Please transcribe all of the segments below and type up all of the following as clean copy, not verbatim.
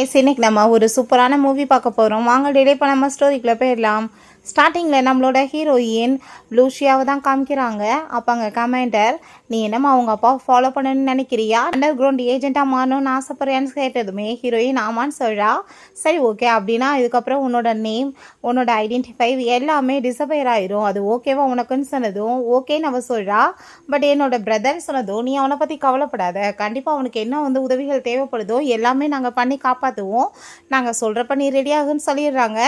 Guys, இன்னைக்கு நம்ம ஒரு சூப்பரான மூவி பார்க்க போகிறோம். வாங்க டிலே பண்ணாம ஸ்டோரிக்குள்ளே போயிடலாம். ஸ்டார்டிங்கில் நம்மளோட ஹீரோயின் லூஷியாவை தான் காமிக்கிறாங்க. அப்போ அங்கே கமெண்டர், நீ என்னம்மா அவங்க அப்பாவை ஃபாலோ பண்ணணும்னு நினைக்கிறியா, அண்டர் கிரவுண்ட் ஏஜென்ட்டாக மாறணும்னு ஆசைப்படுறியான்னு கேட்டதுமே ஹீரோயின் ஆமான்னு சொல்கிறா. சரி ஓகே, அப்படின்னா இதுக்கப்புறம் உன்னோட நேம், உன்னோட ஐடென்டிஃபை எல்லாமே டிசப்பேர் ஆயிரும், அது ஓகேவா உனக்குன்னு சொன்னதும் ஓகேன்னு அவள் சொல்கிறா. பட் என்னோட பிரதர் சொன்னதும், நீ அவனை பற்றி கவலைப்படாத, கண்டிப்பாக அவனுக்கு என்ன உதவிகள் தேவைப்படுதோ எல்லாமே நாங்கள் பண்ணி காப்பாற்றுவோம், நாங்கள் சொல்கிறப்ப நீ ரெடியாகுன்னு சொல்லிடுறாங்க.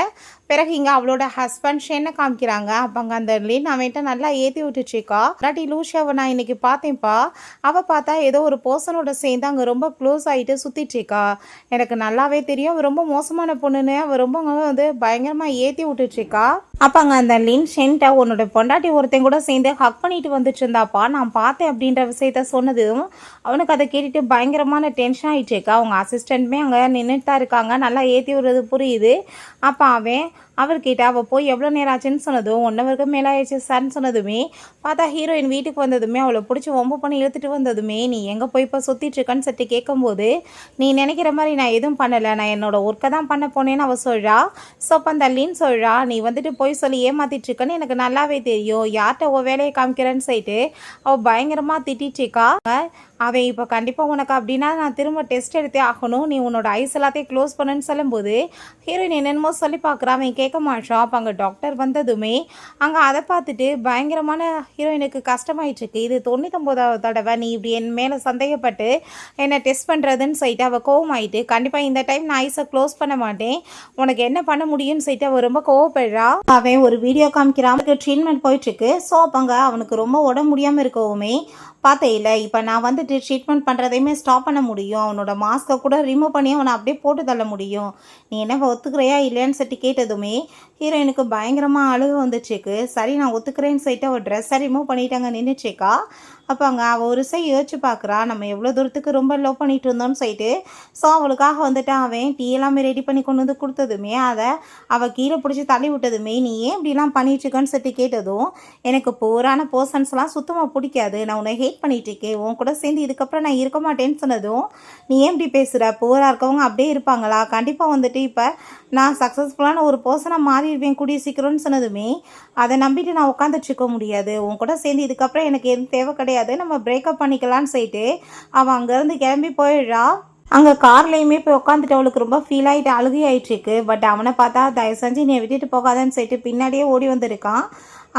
பிறகு இங்கே அவளோட ஹஸ்பண்ட் ஷென்னை காமிக்கிறாங்க. அப்போ அங்கே அந்த லின் அவன்கிட்ட நல்லா ஏற்றி விட்டுச்சுக்கா. இல்லாட்டி லூஷியாவை நான் இன்னைக்கு பார்த்தேன்ப்பா, அவள் பார்த்தா ஏதோ ஒரு பர்சனோட சேர்ந்து அங்கே ரொம்ப க்ளோஸ் ஆகிட்டு சுற்றிட்டுருக்கா. எனக்கு நல்லாவே தெரியும் அவள் ரொம்ப மோசமான பொண்ணுன்னு. அவள் ரொம்ப பயங்கரமாக ஏற்றி விட்டுச்சுக்கா. அப்போ அங்கே அந்த லின் ஷென்ட்ட, உன்னோட பொண்டாட்டி ஒருத்தன் கூட சேர்ந்து ஹக் பண்ணிட்டு வந்துட்டு இருந்தாப்பா, நான் பார்த்தேன் அப்படின்ற விஷயத்த சொன்னதும் அவனுக்கு அதை கேட்டுட்டு பயங்கரமான டென்ஷன் ஆகிட்டுருக்கா. அவங்க அசிஸ்டண்ட்டுமே அங்கே நின்றுட்டு தான் இருக்காங்க, நல்லா ஏற்றி விடுறது புரியுது. அப்போ அவர்கிட்ட அவள் போய் எவ்வளோ நேரம் ஆச்சுன்னு சொன்னதும் 1 ஹவருக்கு மேலே ஆயிடுச்சு சார்ன்னு சொன்னதுமே பார்த்தா ஹீரோயின் வீட்டுக்கு வந்ததுமே அவளை பிடிச்சி ஒம்பு பண்ணி இழுத்துட்டு வந்ததுமே, நீ எங்கே போய் இப்போ சுற்றிட்டுருக்கான்னு சொல்லிட்டு கேட்கும்போது, நீ நினைக்கிற மாதிரி நான் எதுவும் பண்ணலை, நான் என்னோட ஒர்க்கை தான் பண்ண போனேன்னு அவள் சொல்கிறா. ஸோ அப்போ அந்த லின் சொல்கிறா, நீ போய் சொல்லி ஏமாத்திட்டுருக்கன்னு எனக்கு நல்லாவே தெரியும், யார்கிட்ட உன் வேலையை காமிக்கிறேன்னு சொல்லிட்டு அவள் பயங்கரமாக திட்டிட்டுருக்கா. அவன் இப்போ கண்டிப்பாக உனக்கு அப்படின்னா நான் திரும்ப டெஸ்ட் எடுத்தே ஆகணும், நீ உன்னோட ஐஸ் எல்லாத்தையும் க்ளோஸ் பண்ணுன்னு சொல்லும்போது ஹீரோயின் என்னென்னமோ சொல்லி பார்க்குறான். அவன் கேட்க மாட்டான். அப்போ அங்கே டாக்டர் வந்ததுமே அங்கே அதை பார்த்துட்டு பயங்கரமான ஹீரோயினுக்கு கஷ்டமாயிட்டுருக்கு. இது 99வது தடவை நீ இப்படி என் மேலே சந்தேகப்பட்டு என்னை டெஸ்ட் பண்ணுறதுன்னு சொல்லிட்டு அவள் கோவமாயிட்டு, கண்டிப்பாக இந்த டைம் நான் ஐஸை க்ளோஸ் பண்ண மாட்டேன், உனக்கு என்ன பண்ண முடியும்னு சொல்லிட்டு அவள் ரொம்ப கோவப்படுறா. அவன் ஒரு வீடியோ காமிக்கிறான், அவனுக்கு ட்ரீட்மெண்ட் போயிட்டுருக்கு. ஸோ அப்போங்க அவனுக்கு ரொம்ப உடம்பு முடியாமல் இருக்கவுமே பார்த்தே இல்லை, இப்போ நான் ட்ரீட்மெண்ட் பண்ணுறதையுமே ஸ்டாப் பண்ண முடியும், அவனோட மாஸ்க்கை கூட ரிமூவ் பண்ணி அவனை அப்படியே போட்டு தள்ள முடியும், நீ என்ன ஒத்துக்கிறையா இல்லையான்னு சொல்லிட்டு கேட்டதுமே ஹீரோயினுக்கு பயங்கரமாக அழுக வந்துச்சுக்கு. சரி நான் ஒத்துக்கிறேன்னு சொல்லிட்டு அவள் ட்ரெஸ்ஸை ரிமூவ் பண்ணிட்டாங்க நின்றுச்சேக்கா. அப்போ அங்கே அவள் ஒரு யோசிச்சு பார்க்குறா, நம்ம எவ்வளோ தூரத்துக்கு ரொம்ப லவ் பண்ணிட்டு இருந்தோம்னு சொல்லிட்டு. ஸோ அவளுக்காக அவன் டீ எல்லாமே ரெடி பண்ணி கொண்டு வந்து கொடுத்ததுமே அதை அவள் கீழே பிடிச்சி தள்ளி விட்டதுமே, நீ ஏன் இப்படிலாம் பண்ணிட்டுருக்கன்னு சொல்லிட்டு கேட்டதும், எனக்கு போரான பர்சன்ஸ்லாம் சுத்தமாக பிடிக்காது, நான் உன்னை ஹேட் பண்ணிட்டுருக்கேன், உன் கூட சேர்ந்து இதுக்கப்புறம் நான் இருக்க மாட்டேன்னு சொன்னதும், நீ ஏன் இப்படி பேசுகிற, போராக இருக்கவங்க அப்படியே இருப்பாங்களா, கண்டிப்பாக இப்போ நான் சக்ஸஸ்ஃபுல்லான ஒரு பர்சனாக மாறிடுவேன் கூடிய சீக்கிரம்னு சொன்னதுமே, அதை நம்பிட்டு நான் உட்காந்துட்ருக்க முடியாது, உன் கூட சேர்ந்து இதுக்கப்புறம் எனக்கு எதுவும் தேவை கிடையாது, நம்ம பிரேக்கப் பண்ணிக்கலான்னு சொல்லிட்டு அவள் அங்கேருந்து கிளம்பி போயிடுறா. அங்கே கார்லேயுமே போய் உட்காந்துட்டு அவளுக்கு ரொம்ப ஃபீல் ஆகிட்டு அழுகி ஆகிட்டுருக்கு. பட் அவனை பார்த்தா தயவு செஞ்சு நீ விட்டுட்டு போகாதான்னு சொல்லிட்டு பின்னாடியே ஓடி வந்திருக்கான்.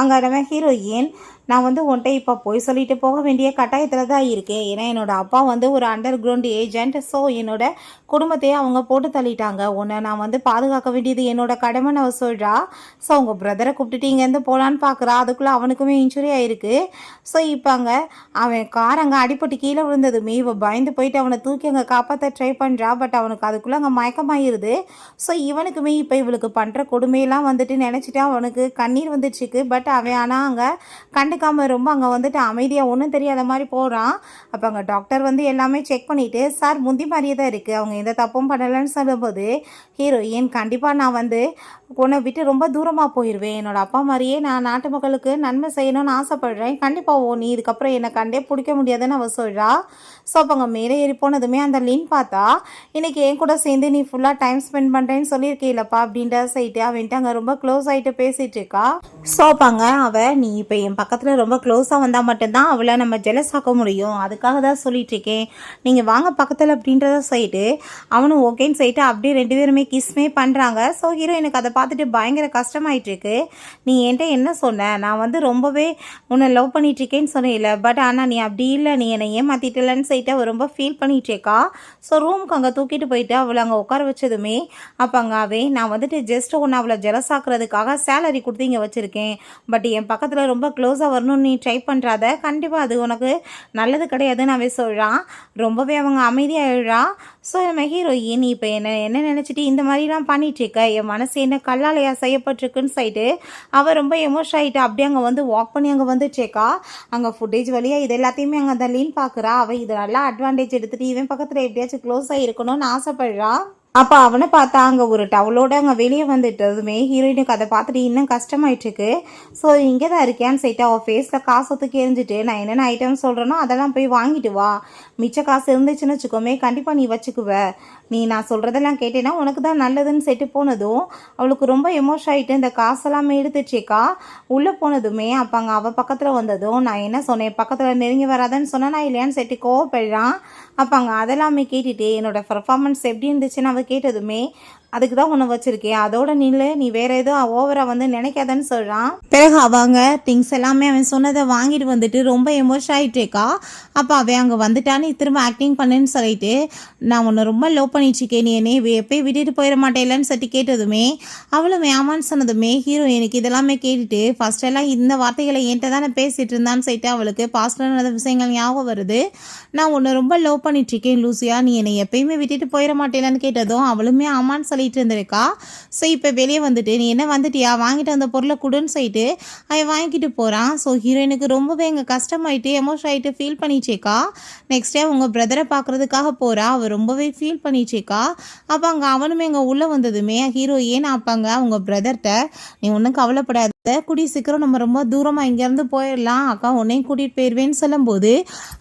அங்கே நம்ம ஹீரோயின், நான் உன்கிட்ட இப்போ போய் சொல்லிட்டு போக வேண்டிய கட்டாயத்தில் தான் இருக்கேன், ஏன்னா என்னோடய அப்பா ஒரு அண்டர் கிரவுண்ட் ஏஜென்ட், ஸோ என்னோட குடும்பத்தையே அவங்க போட்டு தள்ளிட்டாங்க, உன்னை நான் பாதுகாக்க வேண்டியது என்னோட கடமைன்னு அவள் சொல்கிறா. ஸோ அவங்க பிரதரை கூப்பிட்டுட்டு இங்கேருந்து போகலான்னு பார்க்குறா. அதுக்குள்ளே அவனுக்குமே இன்ஜுரி ஆகிருக்கு. ஸோ இப்போ அங்கே அவன் கார் அங்கே அடிப்பட்டு கீழே விழுந்ததுமே இவள் பயந்து போயிட்டு அவனை தூக்கி அங்கே காப்பாற்ற ட்ரை பண்ணுறா. பட் அவனுக்கு அதுக்குள்ளே அங்கே மயக்கமாயிருது. ஸோ இவனுக்குமே இப்போ இவளுக்கு பண்ணுற கொடுமையெல்லாம் நினச்சிட்டு அவனுக்கு கண்ணீர் வந்துச்சுக்கு. பட் அவன் ஆனால் அங்கே கண்டுக்காமல் ரொம்ப அங்கே அமைதியாக ஒன்றும் தெரியாத மாதிரி போகிறான். அப்போ அங்கே டாக்டர் எல்லாமே செக் பண்ணிவிட்டு, சார் முந்தி மாதிரியே தான் இருக்குது, அவங்க எந்த தப்பும் பண்ணலைன்னு சொல்லும்போது ஹீரோயின், கண்டிப்பாக நான் உன்னை விட்டு ரொம்ப தூரமாக போயிடுவேன், என்னோடய அப்பா மாதிரியே நான் நாட்டு மக்களுக்கு நன்மை செய்யணும்னு ஆசைப்படுறேன், கண்டிப்பாக நீ இதுக்கப்புறம் என்னை கண்டே பிடிக்க முடியாதுன்னு அவள் சொல்கிறா. ஸோ அப்போ அங்கே மேலே ஏறி போனதுமே அந்த லின் பார்த்தா, இன்றைக்கி என் கூட சேர்ந்து நீ ஃபுல்லாக டைம் ஸ்பெண்ட் பண்ணுறேன்னு சொல்லியிருக்கேலப்பா அப்படின்ற சைட்டு அவன்ட்டு அங்கே ரொம்ப க்ளோஸ் ஆகிட்டு பேசிகிட்டு இருக்கா. ஸோ அப்பாங்க அவள், நீ இப்போ என் பக்கத்தில் ரொம்ப க்ளோஸாக வந்தால் மட்டும்தான் அவளை நம்ம ஜெலஸ் ஆக்க முடியும், அதுக்காக தான் சொல்லிகிட்ருக்கேன், நீங்கள் வாங்க பக்கத்தில் அப்படின்றத சொல்லிட்டு அவனும் ஓகேன்னு சொல்லிட்டு அப்படியே 2 பேருமே கிஸ்மே பண்ணுறாங்க. ஸோ ஹீரோயினுக்கு அதை பார்த்துட்டு பயங்கர கஷ்டமாயிட்டுருக்கு. நீ என்கிட்ட என்ன சொன்ன, நான் ரொம்பவே உன்னை லவ் பண்ணிகிட்ருக்கேன்னு சொன்னேன், பட் ஆனால் நீ அப்படி இல்லை, நீ என்னை ஏமாற்றிட்டலன்னு சொல்லிட்டு அவள் ரொம்ப ஃபீல் பண்ணிகிட்ருக்கா. ஸோ ரூமுக்கு அங்கே தூக்கிட்டு போயிட்டு அவளை அங்கே உட்கார வச்சதுமே அப்போ அங்கே நான் ஜஸ்ட் ஒன்று அவளை ஜெலஸ் ஆக்குறதுக்காக சேலரி கொடுத்து இங்கே வச்சுருக்கேன், பட் என் பக்கத்தில் ரொம்ப க்ளோஸாக வரணும்னு நீ ட்ரை பண்ணுறாத, கண்டிப்பாக அது உனக்கு நல்லது கிடையாதுன்னு அவன் சொல்கிறான். ரொம்பவே அவங்க அமைதியாகிடுறா. ஸோ நம்ம ஹீரோயின், நீ இப்போ என்ன நினச்சிட்டு இந்த மாதிரிலாம் பண்ணிகிட்ருக்க, என் மனசு என்ன கல்லாலையா செய்யப்பட்டிருக்குன்னு சொல்லிட்டு அவள் ரொம்ப எமோஷன் ஆகிட்டு அப்படியே அங்கே வாக் பண்ணி அங்கே வந்துச்சேக்கா. அங்கே ஃபுட்டேஜ் வழியாக இது எல்லாத்தையுமே அங்கே அந்த லீன் பார்க்குறா. அவள் இது நல்லா அட்வான்டேஜ் எடுத்துகிட்டு இவன் பக்கத்தில் எப்படியாச்சும் க்ளோஸாக இருக்கணும்னு ஆசைப்படுறா. அப்போ அவனை பார்த்தா அங்கே ஒரு டவலோட அங்கே வெளியே வந்துட்டதுமே ஹீரோயினுக்கு அதை பார்த்துட்டு இன்னும் கஷ்டமாயிட்டுருக்கு. ஸோ இங்கே தான் இருக்கியான்னு சொல்லிட்டு அவள் ஃபேஸில் காசை தூக்கி எரிஞ்சிட்டு, நான் என்னென்ன ஐட்டம் சொல்கிறேனோ அதெல்லாம் போய் வாங்கிட்டு வா, மிச்ச காசு இருந்துச்சுன்னு வச்சுக்கோமே கண்டிப்பாக நீ வச்சுக்குவ, நீ நான் சொல்கிறதெல்லாம் கேட்டேன்னா உனக்கு தான் நல்லதுன்னு சொல்லிட்டு போனதும் அவளுக்கு ரொம்ப எமோஷன் ஆகிட்டு இந்த காசெல்லாமே எடுத்துச்சேக்கா. உள்ளே போனதுமே அப்போ அங்கே அவள் பக்கத்தில் வந்ததும் நான் என்ன சொன்னேன், பக்கத்தில் நெருங்கி வராதன்னு சொன்னேன் நான் இல்லையான்னு சொல்லிட்டு கோவப்படுறான். அப்போ அங்கே அதெல்லாமே கேட்டுட்டு என்னோடய பர்ஃபார்மன்ஸ் எப்படி இருந்துச்சுன்னு அவள் கேட்டதுமே அதுக்கு தான் உன்னை வச்சுருக்கேன், அதோட நில்லு, நீ வேறு ஏதோ ஓவராக வந்து நினைக்காதன்னு சொல்கிறான். பிறகு அவங்க திங்ஸ் எல்லாமே அவன் சொன்னதை வாங்கிட்டு வந்துட்டு ரொம்ப எமோஷன் ஆகிட்டேக்கா. அப்போ அவன் அங்கே வந்துட்டான்னு திரும்ப ஆக்டிங் பண்ணுன்னு சொல்லிட்டு நான் உன்னை ரொம்ப லோ பண்ணிச்சுக்கேன், நீ என்னை எப்போயும் விட்டுட்டு போயிட மாட்டேலன்னு சொல்லி கேட்டதுமே அவளும் வேமான்னு சொன்னதுமே ஹீரோ எனக்கு இதெல்லாமே கேட்டுட்டு ஃபர்ஸ்ட் எல்லாம் இந்த வார்த்தைகளை என்கிட்ட தானே பேசிகிட்டு இருந்தான்னு சொல்லிட்டு அவளுக்கு பாஸ்டான நடந்த விஷயங்கள் ஞாபகம் வருது. நான் உன்னை ரொம்ப லோ பண்ணிட்டுருக்கேன் லூசியா, நீ என்னை எப்பயுமே விட்டுட்டு போயிட மாட்டேலான்னு கேட்டதும் அவளுமே ஆமான்னு சொல்லி இருந்திருக்கா. ஸோ இப்போ வெளியே வந்துட்டு நீ என்ன வந்துட்டியா, வாங்கிட்டு அந்த பொருளை கொடுன்னு சொல்லிட்டு அவன் வாங்கிட்டு போகிறான். ஸோ ஹீரோயினுக்கு ரொம்பவே இங்கே கஷ்டமாயிட்டு எமோஷன் ஆகிட்டு ஃபீல் பண்ணிச்சேக்கா. நெக்ஸ்ட் டே உங்கள் பிரதரை பார்க்குறதுக்காக போகிறா, அவள் ரொம்பவே ஃபீல் பண்ணிச்சேக்கா. அப்போ அங்கே அவனுமே இங்கே உள்ளே வந்ததுமே ஹீரோ ஏன் ஆப்பாங்க அவங்க பிரதர்கிட்ட நீ ஒன்றும் கவலைப்படாத, கூடிய சீக்கிரம் நம்ம ரொம்ப தூரமாக இங்கேருந்து போயிடலாம், அக்கா உன்னையும் கூட்டிகிட்டு போயிடுவேன்னு சொல்லும்போது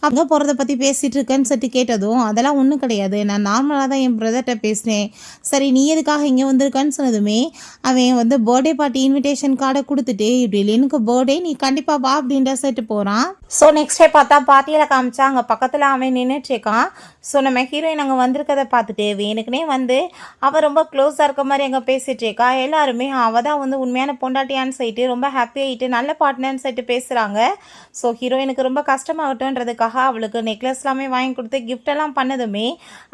அங்கே போகிறத பற்றி பேசிகிட்டு இருக்கேன்னு சொல்லிட்டு கேட்டதும் அதெல்லாம் ஒன்றும் கிடையாது, நான் நார்மலாக தான் என் பிரதர்கிட்ட பேசினேன், சரி நீ எதுக்காக இங்கே வந்திருக்கான்னு சொன்னதுமே அவன் வந்து பர்த்டே பார்ட்டி இன்விடேஷன் கார்டை கொடுத்துட்டு இப்படி எனக்கு பர்த்டே நீ கண்டிப்பாக வா அப்படின்ற சொல்லிட்டு போகிறான். ஸோ நெக்ஸ்ட் டே பார்த்தா பார்ட்டியில் காமிச்சா அங்கே பக்கத்தில் அவன் நின்றுட்டுருக்கான். ஸோ நம்ம ஹீரோயின் அங்கே வந்திருக்கதை பார்த்துட்டு வேணுக்குனே வந்து அவள் ரொம்ப க்ளோஸாக இருக்க மாதிரி அங்கே பேசிகிட்டு இருக்கா. எல்லாருமே அவள் தான் வந்து உண்மையான பொண்டாட்டியான்னு சொல்லிட்டு ரொம்ப ஹாப்பியாகிட்டு நல்ல பார்ட்னர்னு சொல்லிட்டு பேசுகிறாங்க. ஸோ ஹீரோயினுக்கு ரொம்ப கஷ்டமாகட்டும்ன்றதுக்காக அவளுக்கு நெக்லஸ் எல்லாமே வாங்கி கொடுத்து கிஃப்டெல்லாம் பண்ணதுமே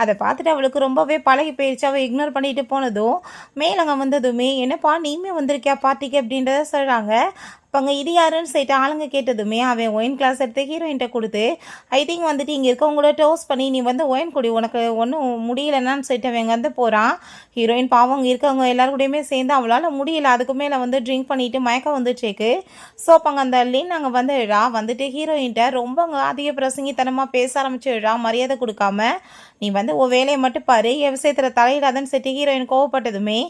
அதை பார்த்துட்டு அவளுக்கு ரொம்பவே பழகி போயிடுச்சு. அவள் இக்னோர் பண்ணிட்டு போனதும் மேலங்க வந்ததுமே என்னப்பா நீமே வந்திருக்கியா பார்ட்டிக்கு அப்படின்றத சொல்கிறாங்க. இப்போ அங்கே இது யாருன்னு சொல்லிட்டு ஆளுங்க கேட்டதுமே அவன் ஒயின் கிளாஸ் எடுத்து ஹீரோயின்கிட்ட கொடுத்து ஐ திங்க் வந்துட்டு இங்கே இருக்கவங்கள டோஸ் பண்ணி நீ வந்து ஒயின் குடி உனக்கு ஒன்றும் முடியலன்னான்னு சொல்லிட்டு அவன் வந்து போகிறான். ஹீரோயின் பாவம் அங்கே இருக்கவங்க எல்லாருக்கூடையுமே சேர்ந்து அவளால் முடியல, அதுக்கு மேலே வந்து ட்ரிங்க் பண்ணிவிட்டு மயக்கம் வந்துச்சேக்கு. ஸோ அப்போ அங்கே அந்த லின் அங்கே வந்துட்டு ஹீரோயின்கிட்ட ரொம்ப அங்கே அதிக பிரசங்கித்தனமாக பேச ஆரம்பிச்சுடுறா, மரியாதை கொடுக்காம நீ வந்து உன் வேலையை மட்டும் பாரு, என் விஷயத்தில் தலையிடாதன்னு சொல்லிட்டு ஹீரோயின் கோவப்பட்டதுமே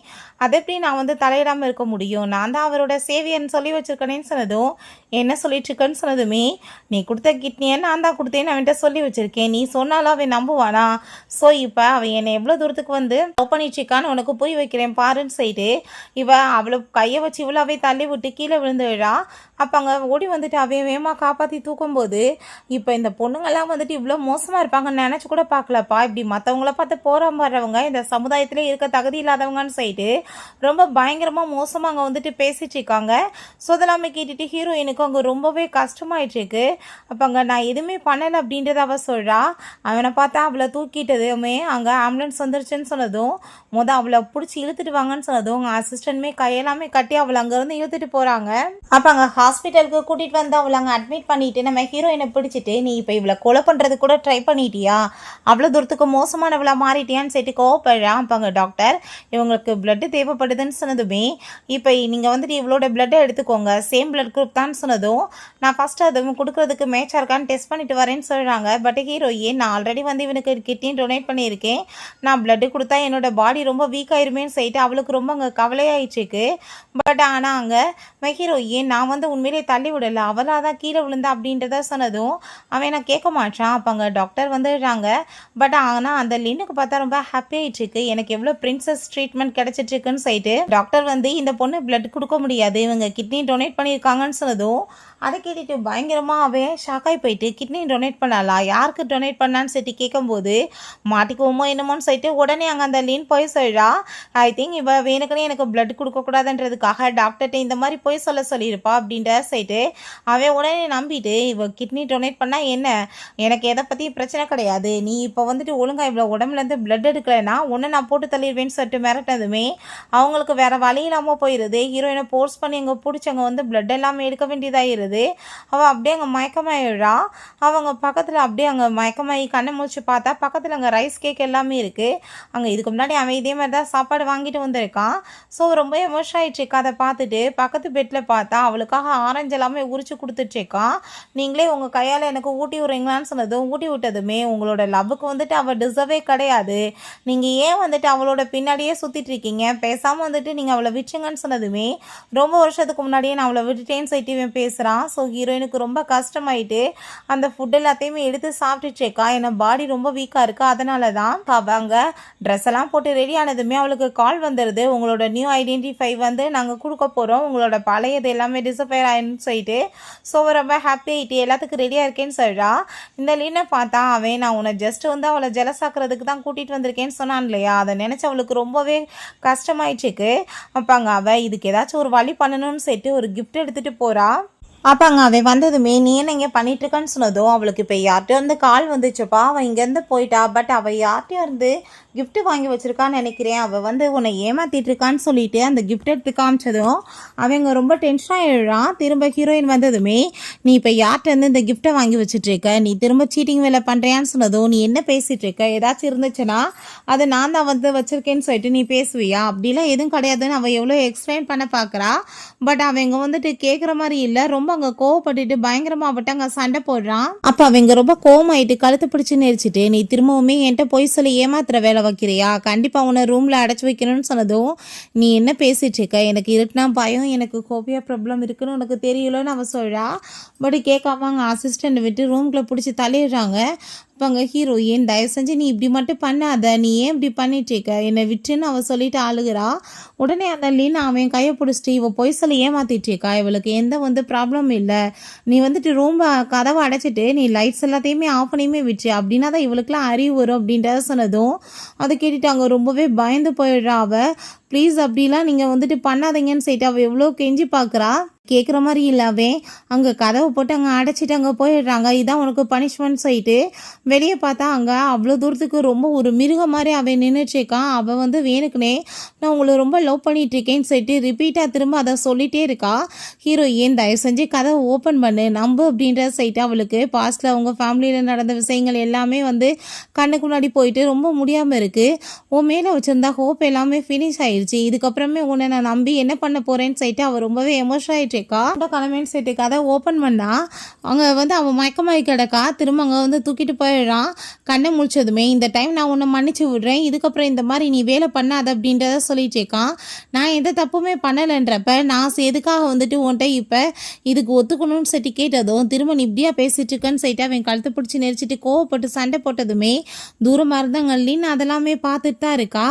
அதை எப்படி நான் வந்து தலையிடாமல் இருக்க முடியும், நான் தான் அவரோட சேவியர்னு சொல்லி வச்சுருக்கேன்னு சொன்னதும் என்ன சொல்லிட்டு இருக்கேன்னு சொன்னதுமே நீ கொடுத்த கிட்னியை நான் தான் கொடுத்தேன்னு அவன்கிட்ட சொல்லி வச்சுருக்கேன், நீ சொன்னாலும் அவன் நம்புவானா, ஸோ இப்போ அவன் என்னை எவ்வளோ தூரத்துக்கு வந்து லவ் பண்ணிச்சிருக்கான்னு உனக்கு போய் வைக்கிறேன் பாருன்னு சொல்லிட்டு அவளை கையை வச்சு இவ்வளோவே தள்ளி விட்டு கீழே விழுந்துடுறா. அப்போ அங்கே ஓடி வந்துட்டு அவன் வேகமாக காப்பாற்றி தூக்கும்போது இப்போ இந்த பொண்ணுங்கள்லாம் வந்துட்டு இவ்வளோ மோசமாக இருப்பாங்கன்னு நினச்சி கூட பார்க்கலப்பா, இப்படி மற்றவங்கள பார்த்து போராடுறவங்க இந்த சமுதாயத்தில் இருக்க தகுதி இல்லாதவங்கன்னு சொல்லிட்டு ரொம்ப பயங்கரமாக மோசமாக அங்கே வந்துட்டு பேசிட்டு இருக்காங்க. ஸோ அதெல்லாமே கேட்டுட்டு ஹீரோயினுக்கு அங்கே ரொம்பவே கஷ்டமாயிட்டுருக்கு. அப்போ அங்கே நான் எதுவுமே பண்ணலை அப்படின்றத அவள் சொல்கிறா. அவனை பார்த்தா அவளை தூக்கிட்டதுமே அங்கே ஆம்புலன்ஸ் வந்துருச்சுன்னு சொன்னதும் அவளை பிடிச்சி இழுத்துட்டு வாங்கன்னு சொன்னதும் உங்கள் அசிஸ்டன்ட்மே கையெல்லாமே கட்டி அவளை அங்கேருந்து இழுத்துட்டு போகிறாங்க. அப்போ அங்கே ஹாஸ்பிட்டலுக்கு கூட்டிகிட்டு வந்து அவளை அங்கே அட்மிட் பண்ணிவிட்டு நம்ம ஹீரோயினை பிடிச்சிட்டு நீ இப்போ இவளை கொலை பண்ணுறது கூட ட்ரை பண்ணிட்டியா, அவ்வளோ தூரத்துக்கு மோசமானவளை மாறிட்டியான்னு சொல்லிட்டு கோவப்படுறான். அப்போ அங்கே டாக்டர் இவங்களுக்கு பிளட்டு தேவைப்படுதுன்னு சொன்னதுமே இப்போ நீங்கள் வந்துட்டு இவளோட பிளட்டை எடுத்துக்கோங்க, சேம் பிளட் குரூப் தான் சொன்னதும் நான் ஃபஸ்ட்டு அது கொடுக்குறதுக்கு மேட்சாக இருக்கான்னு டெஸ்ட் பண்ணிட்டு வரேன்னு சொல்கிறாங்க. பட் ஹீரோயே நான் ஆல்ரெடி வந்து இவனுக்கு கிட்னி டொனேட் பண்ணியிருக்கேன், நான் பிளட்டு கொடுத்தா என்னோட பாடி ரொம்ப வீக் ஆயிருமேன்னு சொல்லிட்டு அவளுக்கு ரொம்ப அங்கே கவலையாயிடுச்சுக்கு. பட் ஆனால் அங்கே ஹீரோயே நான் வந்து உண்மையிலே தள்ளி விடலை, அவளாக தான் கீழே விழுந்தா அப்படின்றத சொன்னதும் அவன் நான் கேட்க மாட்டான். அப்போ அங்கே டாக்டர் வந்துடுறாங்க. பட் ஆனால் அந்த லின்னுக்கு பார்த்தா ரொம்ப ஹாப்பி ஆயிடுச்சுக்கு, எனக்கு எவ்வளோ பிரின்சஸ் ட்ரீட்மெண்ட் கிடச்சிட்ருக்குன்னு சொல்லிட்டு டாக்டர் வந்து இந்த பொண்ணு பிளட் கொடுக்க முடியாது, இவங்க கிட்னி டொனேட் பண்ணியிருக்காங்கன்னு சொன்னதும் அதை கேட்டுட்டு பயங்கரமாக அவன் ஷாக்காகி போயிட்டு கிட்னி டொனேட் பண்ணலா, யாருக்கு டொனேட் பண்ணான்னு சொல்லிட்டு கேட்கும்போது மாட்டிக்குவோமோ என்னமோன்னு சொல்லிட்டு உடனே அங்கே அந்த லின் போய் சொல்கிறா. ஐ திங்க் இவ வேணுக்குனே எனக்கு பிளட் கொடுக்கக்கூடாதுன்றதுக்காக டாக்டர்கிட்ட இந்த மாதிரி போய் சொல்லியிருப்பா அப்படின்ற சொல்லிட்டு அவன் உடனே நம்பிட்டு இவ கிட்னி டொனேட் பண்ணால் என்ன, எனக்கு எதை பற்றி பிரச்சனை கிடையாது, நீ இப்போ வந்துட்டு ஒழுங்காக இவ்வளோ உடம்புலேருந்து பிளட் எடுக்கலைன்னா ஒன்று நான் போட்டு தள்ளிடுவேன்னு சொல்லிட்டு மிரட்டதுமே அவங்களுக்கு வேறு வழி இல்லாமல் போயிடுது. ஹீரோயினை போர்ஸ் பண்ணி அங்கே பிடிச்சவங்க வந்து பிளட் எல்லாமே எடுக்க வேண்டியதாகிடுது. அவள் அப்படியே அங்கே மயக்கமாயிடுறா. அவங்க பக்கத்தில் அப்படியே அங்கே மயக்கமாயி கண்ணை முடிச்சு பார்த்தா பக்கத்தில் அங்கே ரைஸ் கேக் எல்லாமே இருக்குது. அங்கே இதுக்கு முன்னாடி அவன் இதே மாதிரி தான் சாப்பாடு வாங்கிட்டு வந்திருக்கான். ஸோ ரொம்ப எமோஷன் ஆகிடுச்சிக்கா. அதை பார்த்துட்டு பக்கத்து பெட்டில் பார்த்தா அவளுக்காக ஆரஞ்சு எல்லாமே உரிச்சு கொடுத்துட்ருக்கான். நீங்களே உங்கள் கையால் எனக்கு ஊட்டி விட்றீங்களான்னு சொன்னதும் ஊட்டி விட்டதுமே உங்களோட லவ்வுக்கு வந்துட்டு அவள் டிசர்வே கிடையாது, நீங்கள் ஏன் வந்துட்டு அவளோட பின்னாடியே சுற்றிட்டு இருக்கீங்க, பேசாமல் வந்துட்டு நீங்கள் அவளை விட்டுங்கன்னு சொன்னதுமே ரொம்ப வருஷத்துக்கு முன்னாடியே நான் அவளை அவளை விட்டுட்டேன்னு சொல்லிட்டு இவன் பேசுகிறான். ஸோ ஹீரோயினுக்கு ரொம்ப கஷ்டமாயிட்டு அந்த ஃபுட் எல்லாத்தையுமே எடுத்து சாப்பிட்டுச்சேக்கா. ஏன்னா பாடி ரொம்ப வீக்காக இருக்குது, அதனால தான் அவங்க ட்ரெஸ் எல்லாம் போட்டு ரெடி ஆனதுமே அவளுக்கு கால் வந்துடுது. உங்களோட நியூ ஐடென்டிஃபை வந்து நாங்கள் கொடுக்க போகிறோம், உங்களோட பழையது எல்லாமே டிஸப்பேர் ஆயிடுன்னு சொல்லிட்டு. ஸோ ரொம்ப ஹாப்பி ஆகிட்டு எல்லாத்துக்கும் ரெடியாக இருக்கேன்னு சொல்கிறா. இந்த லீனை பார்த்தா அவன் நான் உன்னை ஜஸ்ட் வந்து அவளை ஜெலஸ் ஆக்குறதுக்கு தான் கூட்டிகிட்டு வந்திருக்கேன்னு சொன்னான் இல்லையா, அதை நினச்சி அவளுக்கு ரொம்பவே கஷ்டமாயிடுச்சுக்கு. அப்பாங்க அவள் இதுக்கு ஏதாச்சும் ஒரு வழி பண்ணணும்னு சொல்லிட்டு ஒரு கிஃப்ட் எடுத்துகிட்டு போகிறா. அப்பாங்க அவன் வந்ததுமே நீ என்ன இங்கே பண்ணிட்டுருக்கான்னு சொன்னதும் அவளுக்கு இப்போ யார்கிட்ட வந்து கால் வந்துச்சுப்பா, அவள் இங்கேருந்து போயிட்டா. பட் அவள் யார்கிட்டயும் இருந்து கிஃப்ட்டு வாங்கி வச்சுருக்கான்னு நினைக்கிறேன். அவள் வந்து உன்னை ஏமாற்றிட்டு இருக்கான்னு சொல்லிட்டு அந்த கிஃப்ட் எடுத்து காமிச்சதும் அவங்க ரொம்ப டென்ஷனாக எழுறான். திரும்ப ஹீரோயின் வந்ததுமே நீ இப்போ யார்கிட்ட இருந்து இந்த கிஃப்ட்டை வாங்கி வச்சுட்ருக்க, நீ திரும்ப சீட்டிங் வேலை பண்ணுறியான்னு சொன்னதும் நீ என்ன பேசிகிட்டு இருக்க, ஏதாச்சும் இருந்துச்சுன்னா அதை நான் தான் வந்து வச்சுருக்கேன்னு சொல்லிட்டு நீ பேசுவியா, அப்படிலாம் எதுவும் கிடையாதுன்னு அவள் எவ்வளோ எக்ஸ்பிளைன் பண்ண பார்க்குறா. பட் அவங்க வந்துட்டு கேட்குற மாதிரி இல்லை, ரொம்ப அங்கே கோவப்பட்டுட்டு பயங்கரமாக அவட்ட அங்கே சண்டை போடுறான். அப்போ அவங்க ரொம்ப கோவமாயிட்டு கழுத்து பிடிச்சி நெரிச்சிட்டு நீ திரும்பவுமே என்கிட்ட போய் சொல்லி ஏமாத்துற வேலை வைக்கிறியா, கண்டிப்பாக உன்னை ரூமில் அடைச்சி வைக்கணும்னு சொன்னதும் நீ என்ன பேசிட்டு இருக்க, எனக்கு இருட்டுனா பயம், எனக்கு கோபியா ப்ராப்ளம் இருக்குன்னு உனக்கு தெரியலன்னு அவள் சொல்கிறா. பட் கேட்காம அங்கே அசிஸ்டண்ட் விட்டு ரூம்குள்ளே பிடிச்சி தள்ளிடுறாங்க. இப்போ அங்கே ஹீரோயின் தயவு செஞ்சு நீ இப்படி மட்டும் பண்ணாத, நீ ஏன் இப்படி பண்ணிட்டு இருக்க, என்னை விட்டுன்னு அவள் சொல்லிட்டு அழுகிறா. உடனே அந்த லீனா அவன் கையை பிடிச்சிட்டு இவள் பொய் சொல்லி ஏமாத்திட்டு இருக்கா, இவளுக்கு எந்த வந்து ப்ராப்ளம் இல்லை, நீ வந்துட்டு ரூம் கதவை அடைச்சிட்டு நீ லைட்ஸ் எல்லாத்தையுமே ஆஃப் பண்ணியுமே விட்டு, அப்படின்னா தான் இவளுக்குலாம் அறிவு வரும் அப்படின்றத சொன்னதும் அதை கேட்டுட்டு அங்கே ரொம்பவே பயந்து போயிடுறா. அவள் ப்ளீஸ் அப்படிலாம் நீங்கள் வந்துட்டு பண்ணாதீங்கன்னு சொல்லிட்டு அவள் எவ்வளோ கெஞ்சி பார்க்குறா. கேட்குற மாதிரி இல்லாவே அங்கே கதவை போட்டு அங்கே அடைச்சிட்டு அங்கே போயிடுறாங்க. இதான் உனக்கு பனிஷ்மெண்ட் சொல்லிட்டு வெளியே பார்த்தா அங்கே அவ்வளோ தூரத்துக்கு ரொம்ப ஒரு மிருகம் மாதிரி அவன் நின்றுட்டுருக்கான். அவள் வந்து வேணுக்குனே நான் உங்களை ரொம்ப லவ் பண்ணிகிட்ருக்கேன்னு சொல்லிட்டு ரிப்பீட்டாக திரும்ப அதை சொல்லிகிட்டே இருக்கா. ஹீரோயின் தயவு செஞ்சு கதவை ஓப்பன் பண்ணு நம்பு அப்படின்ற சொல்லிட்டு அவளுக்கு பாஸ்ட்டில் அவங்க ஃபேமிலியில் நடந்த விஷயங்கள் எல்லாமே வந்து கண்ணுக்கு முன்னாடி போயிட்டு ரொம்ப முடியாமல் இருக்குது. உன் மேலே வச்சுருந்தா ஹோப் எல்லாமே ஃபினிஷ் ஆயிடுச்சு, இதுக்கப்புறமே உன்னை நான் நம்பி என்ன பண்ண போகிறேன்னு சொல்லிட்டு அவள் ரொம்பவே எமோஷன் ஆகிட்டு கிளம்பின்னு சொல்லிட்டு கதை ஓப்பன் பண்ணா அங்கே வந்து அவன் மயக்கமாயி கிடக்கா. திரும்ப அங்கே வந்து தூக்கிட்டு போயிடுறான். கண்ணை முழிச்சதுமே இந்த டைம் நான் உன்னை மன்னிச்சு விடுறேன், இதுக்கப்புறம் இந்த மாதிரி நீ வேலை பண்ணாத அப்படின்றத சொல்லிட்டு இருக்கான். நான் எந்த தப்புமே பண்ணலைன்றப்ப நான் எதுக்காக வந்துட்டு உன்ட்ட இப்போ இதுக்கு ஒத்துக்கணும்னு சொல்லிட்டு கேட்டதும் திரும்ப நீ இப்படியா பேசிட்டு இருக்கேன்னு சொல்லிட்டு அவன் கழுத்து பிடிச்சி நெரிச்சிட்டு கோவப்பட்டு சண்டை போட்டதுமே தூரமாக இருந்தாங்கல்லின்னு அதெல்லாமே பார்த்துட்டு தான் இருக்கா.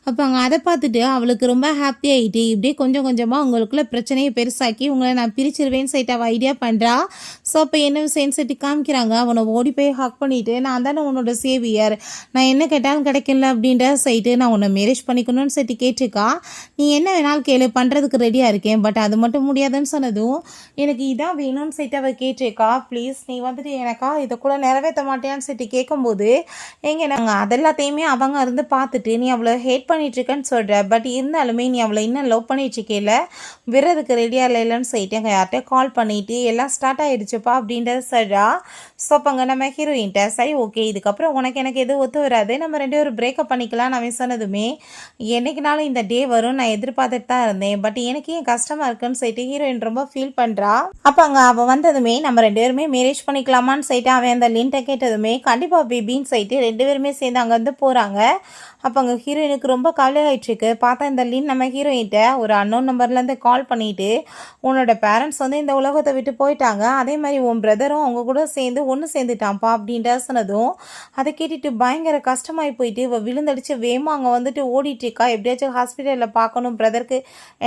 அப்போ அங்கே அதை பார்த்துட்டு அவளுக்கு ரொம்ப ஹாப்பி ஆகிட்டு இப்படியே கொஞ்சம் கொஞ்சமாக அவங்களுக்குள்ள பிரச்சனையை பெருசாக்கி உங்களை நான் பிரிச்சிருவேன்னு சொல்லிட்டு அவள் ஐடியா பண்ணுறா. ஸோ அப்போ என்ன விஷயம்னு சொல்லிட்டு காமிக்கிறாங்க. அவனை ஓடி போய் ஹக் பண்ணிவிட்டு நான் தானே உன்னோட சேவியர், நான் என்ன கேட்டாலும் கிடைக்கல அப்படின்ற சொல்லிட்டு நான் உன்னை மேரேஜ் பண்ணிக்கணும்னு சொல்லிட்டு கேட்டிருக்கா. நீ என்ன வேணாலும் கேளு, பண்ணுறதுக்கு ரெடியாக இருக்கேன், பட் அது மட்டும் முடியாதுன்னு சொன்னதும் எனக்கு இதான் வேணும்னு சொல்லிட்டு அவள் கேட்டிருக்கா. ப்ளீஸ் நீ வந்துட்டு எனக்கா இதை கூட நிறைவேற்ற மாட்டேன்னு சொல்லிட்டு கேட்கும்போது எங்கே நாங்கள் அதெல்லாத்தையுமே அவங்க இருந்து பார்த்துட்டு நீ அவளை ஹேட் பண்ணிட்டுருக்கேன்னு சொல்கிற, பட் இருந்தாலுமே நீ அவளை இன்னும் லவ் பண்ணிட்டுருக்கேல, விடுறதுக்கு ரெடியாக இல்லைன்னு சொல்லிட்டு எங்கள் யார்கிட்ட கால் பண்ணிவிட்டு எல்லாம் ஸ்டார்ட் ஆகிடுச்சுப்பா அப்படின்றத சொல்கிறா. ஸோ அப்போங்க நம்ம ஹீரோயின்ட்ட சரி ஓகே இதுக்கப்புறம் உனக்கு எனக்கு எதுவும் ஒத்து வராது, நம்ம ரெண்டு பேரும் பிரேக்கப் பண்ணிக்கலாம் நான் சொன்னதுமே என்றைக்குனாலும் இந்த டே வரும் நான் எதிர்பார்த்துட்டு தான் இருந்தேன், பட் எனக்கு ஏன் கஷ்டமாக இருக்குன்னு சொல்லிட்டு ஹீரோயின் ரொம்ப ஃபீல் பண்ணுறா. அப்போ அங்கே அவள் வந்ததுமே நம்ம ரெண்டு பேருமே மேரேஜ் பண்ணிக்கலாமான்னு சொல்லிட்டு அவன் அந்த லின்ட்டை கேட்டதுமே கண்டிப்பாக பேபின்னு சொல்லிட்டு ரெண்டு பேருமே சேர்ந்து அங்கே வந்து போகிறாங்க. அப்போ அங்கே ஹீரோயினுக்கு ரொம்ப கவலை ஆகிட்டுருக்கு. பார்த்தா இந்த லின் நம்ம ஹீரோயின்ட்ட ஒரு அன்னோன் நம்பர்லேருந்து கால் பண்ணிவிட்டு உன்னோட பேரண்ட்ஸ் வந்து இந்த உலகத்தை விட்டு போயிட்டாங்க, அதே மாதிரி உன் பிரதரும் அவங்க கூட சேர்ந்து ஒன்று சேர்ந்துட்டான்ப்பா அப்படின்ற சொன்னதும் அதை கேட்டுட்டு பயங்கர கஷ்டமாகி போயிட்டு இவள் விழுந்தடிச்சு வேமா அங்கே வந்துட்டு ஓடிட்டுருக்கா. எப்படியாச்சும் ஹாஸ்பிட்டலில் பார்க்கணும் பிரதருக்கு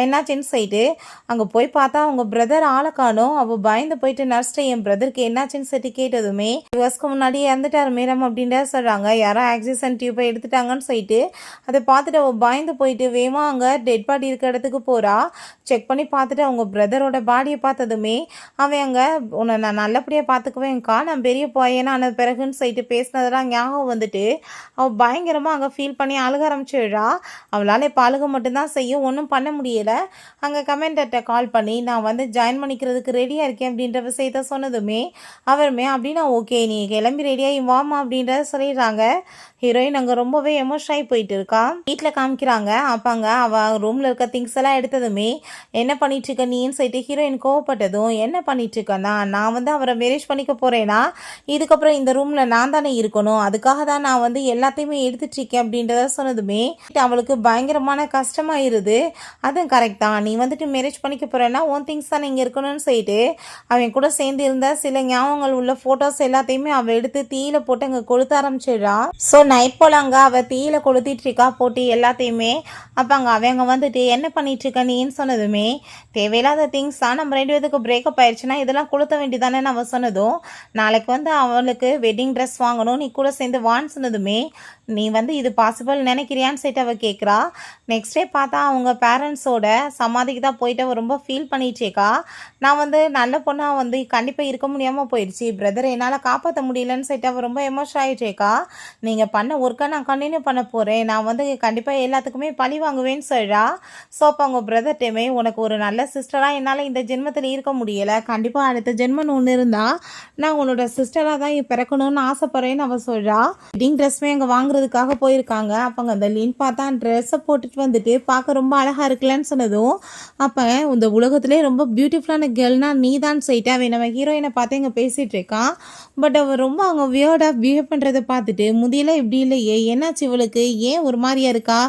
என்னாச்சுன்னு சொல்லிட்டு அங்கே போய் பார்த்தா அவங்க பிரதர் ஆளை காணும். அவள் பயந்து போயிட்டு நர்ஸ்ட்டை என் பிரதருக்கு என்னாச்சுன்னு சொல்லிட்டு கேட்டதுமே வருஷத்துக்கு முன்னாடி இறந்துட்டார் மேடம் அப்படின்ற சொல்கிறாங்க. யாரோ ஆக்சிஜன் டியூப்பை எடுத்துட்டாங்கன்னு சொல்லிட்டு அதை பார்த்துட்டு அவள் பயந்து போயிட்டு வேமா அங்கே டெட் பாடி இருக்க இடத்துக்கு போகிறா. செக் பண்ணி பார்த்துட்டு அவங்க பிரதரோட பாடியை பார்த்ததுமே அவன் அங்கே உன்னை நான் நல்லபடியாக பார்த்துக்குவேன்க்கா, நான் பெரிய பையனா ஆன பிறகுன்னு சொல்லிட்டு பேசினதெல்லாம் ஞாபகம் வந்துட்டு அவள் பயங்கரமாக அங்கே ஃபீல் பண்ணி அழுக ஆரம்பிச்சிடுறா. அவளால் இப்போ அழுக மட்டும்தான் செய்யும், ஒன்றும் பண்ண முடியலை. அங்கே கமெண்டர்கிட்ட கால் பண்ணி நான் வந்து ஜாயின் பண்ணிக்கிறதுக்கு ரெடியாக இருக்கேன் அப்படின்ற விஷயத்த சொன்னதுமே அவருமே அப்படின்னா ஓகே நீ கிளம்பி ரெடியாகி வாமா அப்படின்றத சொல்லிடுறாங்க. ஹீரோயின் அங்கே ரொம்பவே எமோஷன் ஆகி போயிட்டு இருக்கா. வீட்டில் காமிக்கிறாங்க. அப்பாங்க அவள் ரூமில் இருக்க திங்ஸ் எல்லாம் எடுத்ததுமே என்ன பண்ணிட்டு இருக்க நீன்னு சொல்லிட்டு ஹீரோயின் கோவப்பட்டதும் என்ன பண்ணிட்டு இருக்கேன்னா நான் வந்து அவரை மேரேஜ் பண்ணிக்க போகிறேன்னா இதுக்கப்புறம் இந்த ரூமில் நான் தானே இருக்கணும், அதுக்காக தான் நான் வந்து எல்லாத்தையுமே எடுத்துட்டு இருக்கேன் அப்படின்றத சொன்னதுமே அவளுக்கு பயங்கரமான கஷ்டமாயிருது. அதுவும் கரெக்ட் தான், நீ வந்துட்டு மேரேஜ் பண்ணிக்க போகிறேன்னா உன் திங்ஸ் தானே இங்கே இருக்கணும்னு சொல்லிட்டு அவன் கூட சேர்ந்து இருந்த சில ஞாபகங்கள் உள்ள ஃபோட்டோஸ் எல்லாத்தையுமே அவள் எடுத்து தீயில போட்டு அங்கே கொளுத்த ஆரம்பிச்சிடுறா. ஸோ நைட் போல் அங்கே அவள் தீயில கொளுத்திட்டு இருக்கா போட்டு எல்லாத்தையுமே. அப்போ அவங்க வந்துட்டு என்ன பண்ணிட்டு இருக்க நீன்னு சொன்னதுமே தேவையில்லாத திங்ஸ் தான், நம்ம 2 பேருக்கு பிரேக்கப் ஆயிடுச்சுன்னா இதெல்லாம் கொளுத்த வேண்டியதானே அவள் சொன்னதும் நாளைக்கு வந்து அவளுக்கு வெட்டிங் ட்ரெஸ் வாங்கணும் நீ கூட சேர்ந்து வான்னு சொன்னதுமே நீ வந்து இது பாசிபிள் நினைக்கிறியான்னு சொல்லிட்டு அவள் கேட்குறா. நெக்ஸ்ட் டே பார்த்தா அவங்க பேரண்ட்ஸோட சமாதிக்கு தான் போயிட்டு அவள் ரொம்ப ஃபீல் பண்ணிட்டேக்கா. நான் வந்து நல்ல பொண்ணாக வந்து கண்டிப்பாக இருக்க முடியாமல் போயிடுச்சு, பிரதரை என்னால் காப்பாற்ற முடியலன்னு சொல்லிட்டு அவள் ரொம்ப எமோஷன் ஆகிட்டேக்கா. நீங்கள் பண்ண ஒர்க்கை நான் கண்டினியூ பண்ண போகிறேன், நான் வந்து கண்டிப்பாக எல்லாத்துக்குமே பழி வாங்குவேன்னு சொல்கிறா. ஸோ அப்போ அவங்க பிரதர்கிட்டையுமே உனக்கு ஒரு நல்ல சிஸ்டராக என்னால் இந்த ஜென்மத்தில் இருக்க முடியலை, கண்டிப்பாக அடுத்த ஜென்மன்னு ஒன்று இருந்தால் நான் உன்னோட சிஸ்டராக தான் பிறக்கணும்னு ஆசைப்பட்றேன்னு அவள் சொல்கிறா. வெட்டிங் ட்ரெஸ்மே அங்கே வாங்குறதுக்காக போயிருக்காங்க. அப்போங்க அந்த லின் பார்த்தா ட்ரெஸ்ஸை போட்டுட்டு வந்துட்டு பார்க்க ரொம்ப அழகாக இருக்குல்லன்னு சொன்னதும் அப்போ இந்த உலகத்திலே ரொம்ப பியூட்டிஃபுல்லான கேர்ள்னா நீ தான் சொல்லிட்டு அவன் நம்ம ஹீரோயினை பார்த்து இங்கே பேசிகிட்டு இருக்கான். பட் அவள் ரொம்ப அவங்க வியர்டாக பிஹேவ் பண்ணுறதை பார்த்துட்டு முதியெல்லாம் இப்படி இல்லையே, என்னாச்சு இவளுக்கு, ஏன் ஒரு மாதிரியா இருக்கா,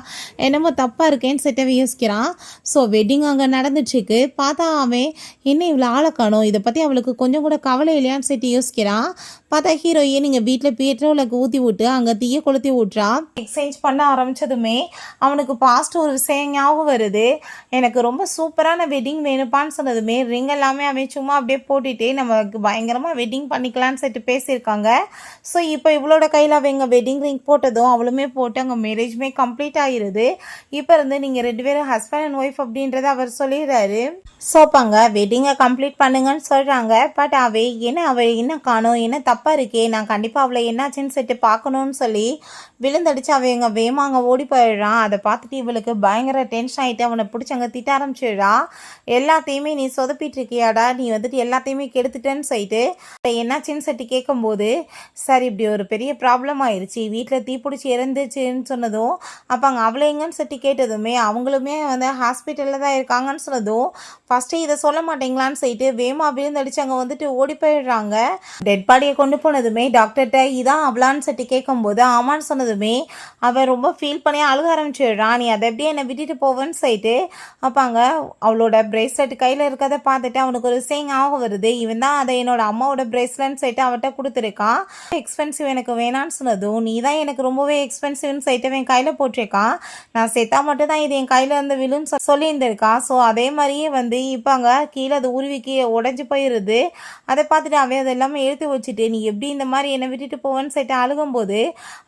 என்னமோ தப்பாக இருக்கேன்னு சொல்லிட்டு யோசிக்கிறான். ஸோ வெட்டிங் அங்கே நடந்துட்டுருக்கு. பார்த்தா அவன் என்ன இவ்வளோ ஆளை காணோம், இதை பற்றி அவளுக்கு கொஞ்சம் கூட கவலை இல்லையான்னு சொல்லிட்டு யோசிக்கிறான். பார்த்தா ஹீரோயே நீங்கள் வீட்டில் பெட்ரோலுக்கு ஊற்றி விட்டு அங்கே தீயை கொளுத்தி விட்றா. எக்ஸ்சேஞ்ச் பண்ண ஆரம்பித்ததுமே அவனுக்கு பாஸ்ட் ஒரு விஷயம் ஞாபகம் வருது. எனக்கு ரொம்ப சூப்பரான வெட்டிங் வேணுப்பான்னு சொன்னதுமே ரிங் எல்லாமே அவன் சும்மா அப்படியே போட்டுட்டு நமக்கு பயங்கரமாக வெட்டிங் பண்ணிக்கலான்னு சொல்லிட்டு பேசியிருக்காங்க. ஸோ இப்போ இவளோட கையில் அவங்க வெட்டிங் ரிங் போட்டதும் அவளுமே போட்டு அங்கே மேரேஜுமே கம்ப்ளீட் ஆகிருது. இப்போ இருந்து நீங்கள் 2 பேரும் ஹஸ்பண்ட் அண்ட் ஒய்ஃப் அப்படின்றத அவர் சொல்லிடுறாரு. ஸோ அப்பாங்க வெட்டிங்கை கம்ப்ளீட் பண்ணுங்கன்னு சொல்கிறாங்க. பட் அவள் என்ன காணும், என்ன தப்பாக இருக்கே, நான் கண்டிப்பாக அவளை என்னாச்சுன்னு சொல்லிட்டு பார்க்கணுன்னு சொல்லி விழுந்தடிச்சு அவங்க வேமாங்க ஓடி போயிடுறான். அதை பார்த்துட்டு இவளுக்கு பயங்கர டென்ஷன் ஆகிட்டு அவனை பிடிச்சி அங்கே திட்ட ஆரம்பிச்சிடுறா. எல்லாத்தையுமே நீ சொதப்பிட்டு இருக்கியாடா, நீ வந்துட்டு எல்லாத்தையுமே கெடுத்துட்டேன்னு சொல்லிட்டு என்னாச்சுன்னு சொல்லிட்டு கேட்கும்போது சார் இப்படி ஒரு பெரிய ப்ராப்ளம் ஆயிடுச்சு, வீட்டில் தீப்பிடிச்சி இறந்துச்சுன்னு சொன்னதும் அப்போ அங்கே அவளை எங்கன்னு சொல்லிட்டு கேட்டதுமே அவங்களுமே வந்து ஹாஸ்பிட்டலில் தான் இருக்காங்கன்னு சொன்னதும் ஃபஸ்ட்டு இதை சொல்ல மாட்டேங்களான்னு சொல்லிட்டு வேமா விழுந்தடிச்சு அங்கே வந்துட்டு ஓடி போயிடுறாங்க. டெட் பாடியை கொண்டு போனதுமே டாக்டர்கிட்ட இதான் அவளான்னு சொல்லிட்டு கேட்கும்போது ஆமான்னு சொன்னதுமே அவன் ரொம்ப ஃபீல் பண்ணி அழுக ஆரம்பிச்சிடுறான். நீ அதை எப்படியே என்னை விட்டுட்டு போவேன்னு சொல்லிட்டு அப்பாங்க அவளோட பிரேஸ்லெட் கையில் இருக்கிறத பார்த்துட்டு அவனுக்கு ஒரு விஷயம் ஞாபகம் வருது. இவன் தான் அதை என்னோட அம்மாவோட பிரேஸ்லெட்னு சொல்லிட்டு அவட்ட கொடுத்துருக்கான். எக்ஸ்பென்சிவ் எனக்கு வேணான்னு சொன்னதும் நீ தான் எனக்கு ரொம்பவே எக்ஸ்பென்சிவ்னு சொல்லிட்டு அவன் கையில் போட்டிருக்கான், நான் செத்தா மட்டும் தான் இது என் கையில் இருந்து விழுன்னு சொல்லியிருந்திருக்கான். ஸோ அதே மாதிரியே வந்து இப்போ அங்கே கீழே அது உருவிக்கு உடஞ்சி போயிடுது. அதை பார்த்துட்டு அவன் அதை எல்லாமே எழுத்து வச்சுட்டு நீ எப்படி இந்த மாதிரி என்னை விட்டுட்டு போவேன்னு சொல்லிட்டு அழுகும்போது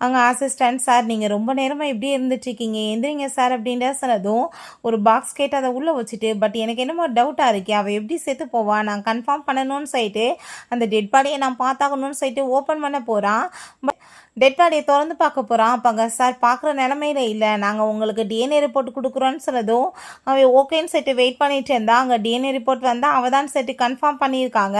அங்கே அசிஸ்டன்ட் சார் நீங்கள் ரொம்ப நேரமாக இப்படி இருந்துட்டுருக்கீங்க, எந்திரிங்க சார் அப்படின்ற சொன்னதும் ஒரு பாக்ஸ் கேட்டு அதை உள்ளே வச்சுட்டு பட் எனக்கு என்னமோ டவுட்டாக இருக்கு, அவள் எப்படி செத்து போவா, நான் கன்ஃபார்ம் பண்ணணும்னு சொல்லிட்டு அந்த டெட் பாடியை நான் பார்த்தாகணும்னு சொல்லிட்டு ஓப்பன் பண்ண போகிறான். பட் டெட் பாடியை திறந்து பார்க்க போகிறான். அப்பாங்க சார் பார்க்குற நிலமையில இல்லை, நாங்கள் உங்களுக்கு டிஎன்ஏ ரிப்போர்ட் கொடுக்குறோன்னு சொன்னதும் அவன் ஓகேன்னு சொல்லிட்டு வெயிட் பண்ணிட்டு இருந்தா. அங்கே டிஎன்ஏ ரிப்போர்ட் வந்தால் அவள் தான் சொல்லிட்டு கன்ஃபார்ம் பண்ணியிருக்காங்க.